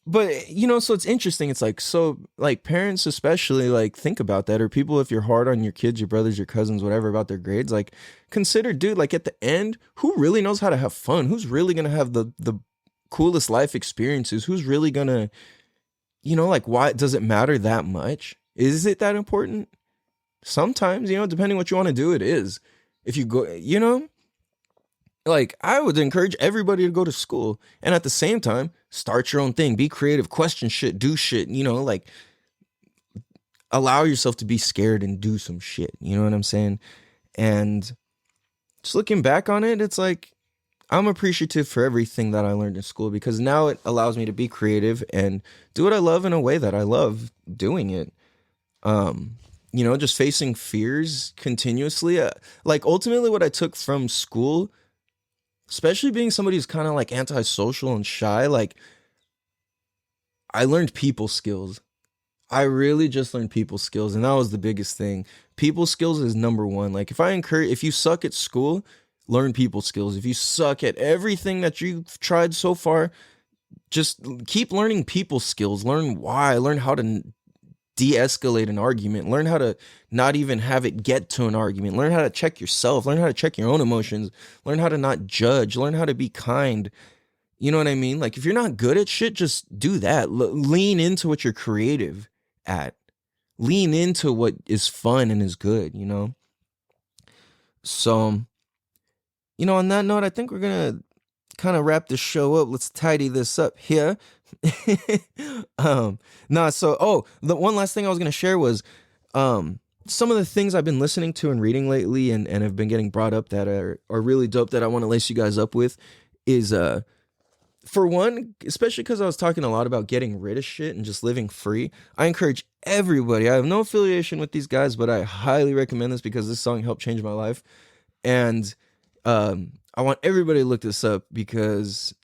A: but, you know, so it's interesting. It's like, so, like, parents especially, like, think about that, or people, if you're hard on your kids, your brothers, your cousins, whatever, about their grades, like, consider, dude, like, at the end, who really knows how to have fun? Who's really going to have the coolest life experiences? Who's really going to, you know, like, why does it matter that much? Is it that important? Sometimes, you know, depending what you want to do, it is. If you go, you know, like, I would encourage everybody to go to school, and at the same time, start your own thing, be creative, question shit, do shit, you know, like, allow yourself to be scared and do some shit, you know what I'm saying? And just looking back on it, it's like, I'm appreciative for everything that I learned in school because now it allows me to be creative and do what I love in a way that I love doing it. Just facing fears continuously. Like ultimately what I took from school, especially being somebody who's kind of like antisocial and shy, like I learned people skills. I really just learned people skills, and that was the biggest thing. People skills is number one. Like if you suck at school, learn people skills. If you suck at everything that you've tried so far, just keep learning people skills. Learn why, learn how to de-escalate an argument, learn how to not even have it get to an argument, learn how to check yourself, learn how to check your own emotions, learn how to not judge, learn how to be kind. You know what I mean? Like if you're not good at shit, just do that. Lean into what you're creative at. Lean into what is fun and is good, So, on that note, I think we're going to kind of wrap this show up. Let's tidy this up here. The one last thing I was going to share was some of the things I've been listening to and reading lately and have been getting brought up that are really dope that I want to lace you guys up with is for one, especially because I was talking a lot about getting rid of shit and just living free, I encourage everybody. I have no affiliation with these guys, but I highly recommend this because this song helped change my life. And I want everybody to look this up because,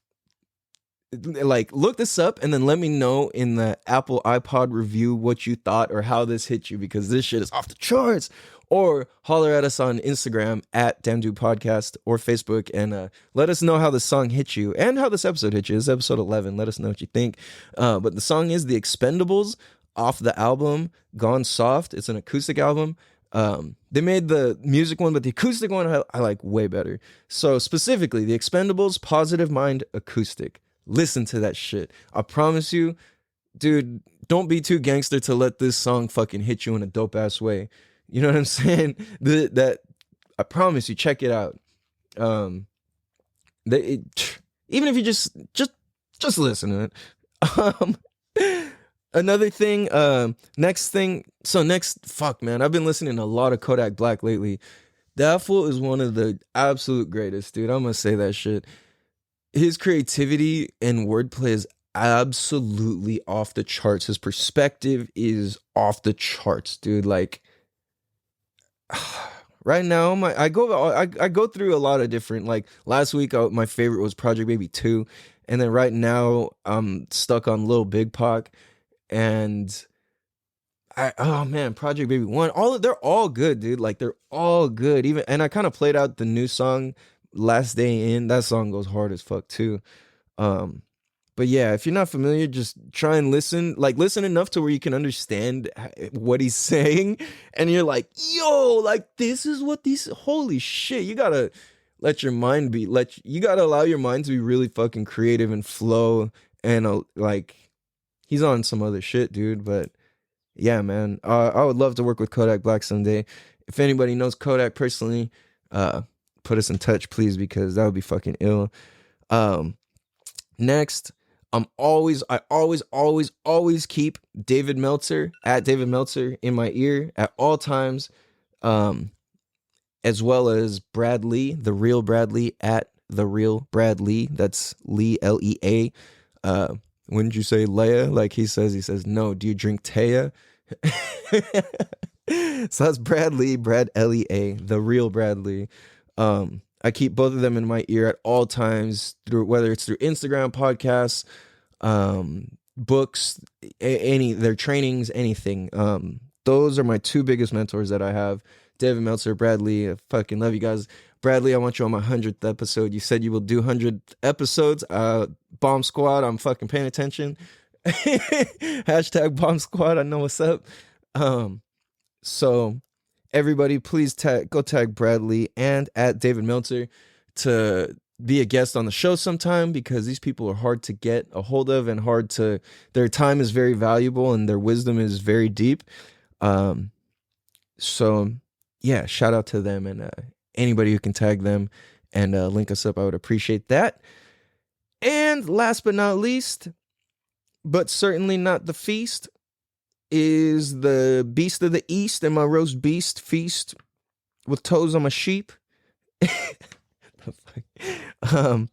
A: look this up and then let me know in the Apple iPod review what you thought or how this hit you because this shit is off the charts. Or holler at us on Instagram at Damn Dude Podcast or Facebook and let us know how the song hit you and how this episode hit you. This is episode 11. Let us know what you think. But the song is The Expendables off the album Gone Soft. It's an acoustic album. They made the music one, but the acoustic one I like way better. So specifically, The Expendables Positive Mind Acoustic. Listen to that shit. I promise you, dude, don't be too gangster to let this song fucking hit you in a dope ass way. You know what I'm saying? That I promise you, check it out. Even if you just listen to it. Another thing, fuck man, I've been listening to a lot of Kodak Black lately. That fool is one of the absolute greatest, dude. I'm gonna say that shit. His creativity and wordplay is absolutely off the charts. His perspective is off the charts, dude. Like right now, I go through a lot of different. Like last week, my favorite was Project Baby 2, and then right now I'm stuck on Lil Big Pac, and Project Baby 1. They're all good, dude. Like they're all good. And I kind of played out the new song Last Day In. That song goes hard as fuck too. But yeah, if you're not familiar, just try and listen enough to where you can understand what he's saying. And you're like, yo, like this is what holy shit. You gotta let your mind you gotta allow your mind to be really fucking creative and flow. And he's on some other shit, dude. But yeah, man, I would love to work with Kodak Black someday. If anybody knows Kodak personally, put us in touch, please, because that would be fucking ill. Next, I always keep David Meltzer at David Meltzer in my ear at all times, as well as Brad Lee, the real Brad Lee at the real Brad Lee. That's Lee, Lea. Wouldn't you say Leia? Like he says, no, do you drink Taya? So that's Brad Lee, Brad Lea, the real Brad Lee. I keep both of them in my ear at all times, whether it's through Instagram, podcasts, books, their trainings, anything. Those are my two biggest mentors that I have. David Meltzer, Brad Lee. I fucking love you guys. Bradley, I want you on my 100th episode. You said you will do 100 episodes. Bomb Squad, I'm fucking paying attention. Hashtag Bomb Squad, I know what's up. So everybody, please go tag Bradley and at David Meltzer to be a guest on the show sometime, because these people are hard to get a hold of and their time is very valuable and their wisdom is very deep. So yeah, shout out to them and anybody who can tag them and link us up. I would appreciate that. And last but not least, but certainly not the feast, is the Beast of the East and my roast beast feast with toes on my sheep. the fuck?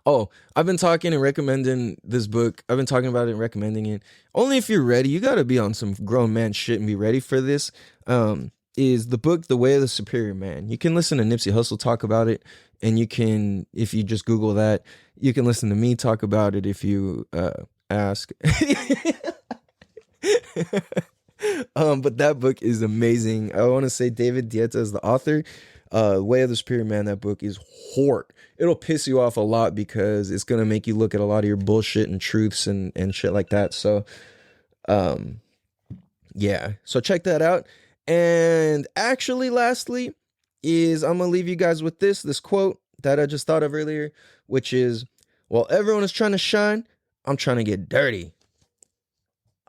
A: Oh, I've been talking and recommending this book. I've been talking about it and recommending it. Only if you're ready. You got to be on some grown man shit and be ready for this. Is the book The Way of the Superior Man. You can listen to Nipsey Hussle talk about it, and you can, if you just Google that, you can listen to me talk about it if you ask. But that book is amazing. I want to say David Dieta is the author. Way of the Superior Man, that book is hard. It'll piss you off a lot because it's going to make you look at a lot of your bullshit and truths and shit like that. So, yeah. So check that out. And actually, lastly, is I'm going to leave you guys with this quote that I just thought of earlier, which is, while everyone is trying to shine, I'm trying to get dirty.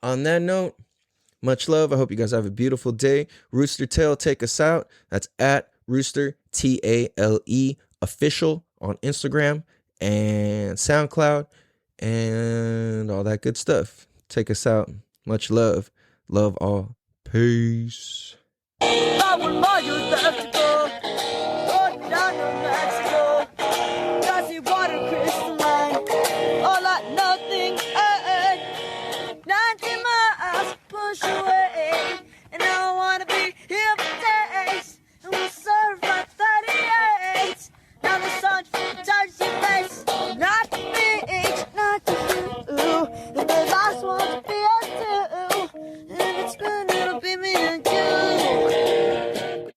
A: On that note, much love. I hope you guys have a beautiful day. Rooster Tail, take us out. That's at Rooster TALE official on Instagram and SoundCloud and all that good stuff. Take us out. Much love. Love all. Peace.
D: Push away.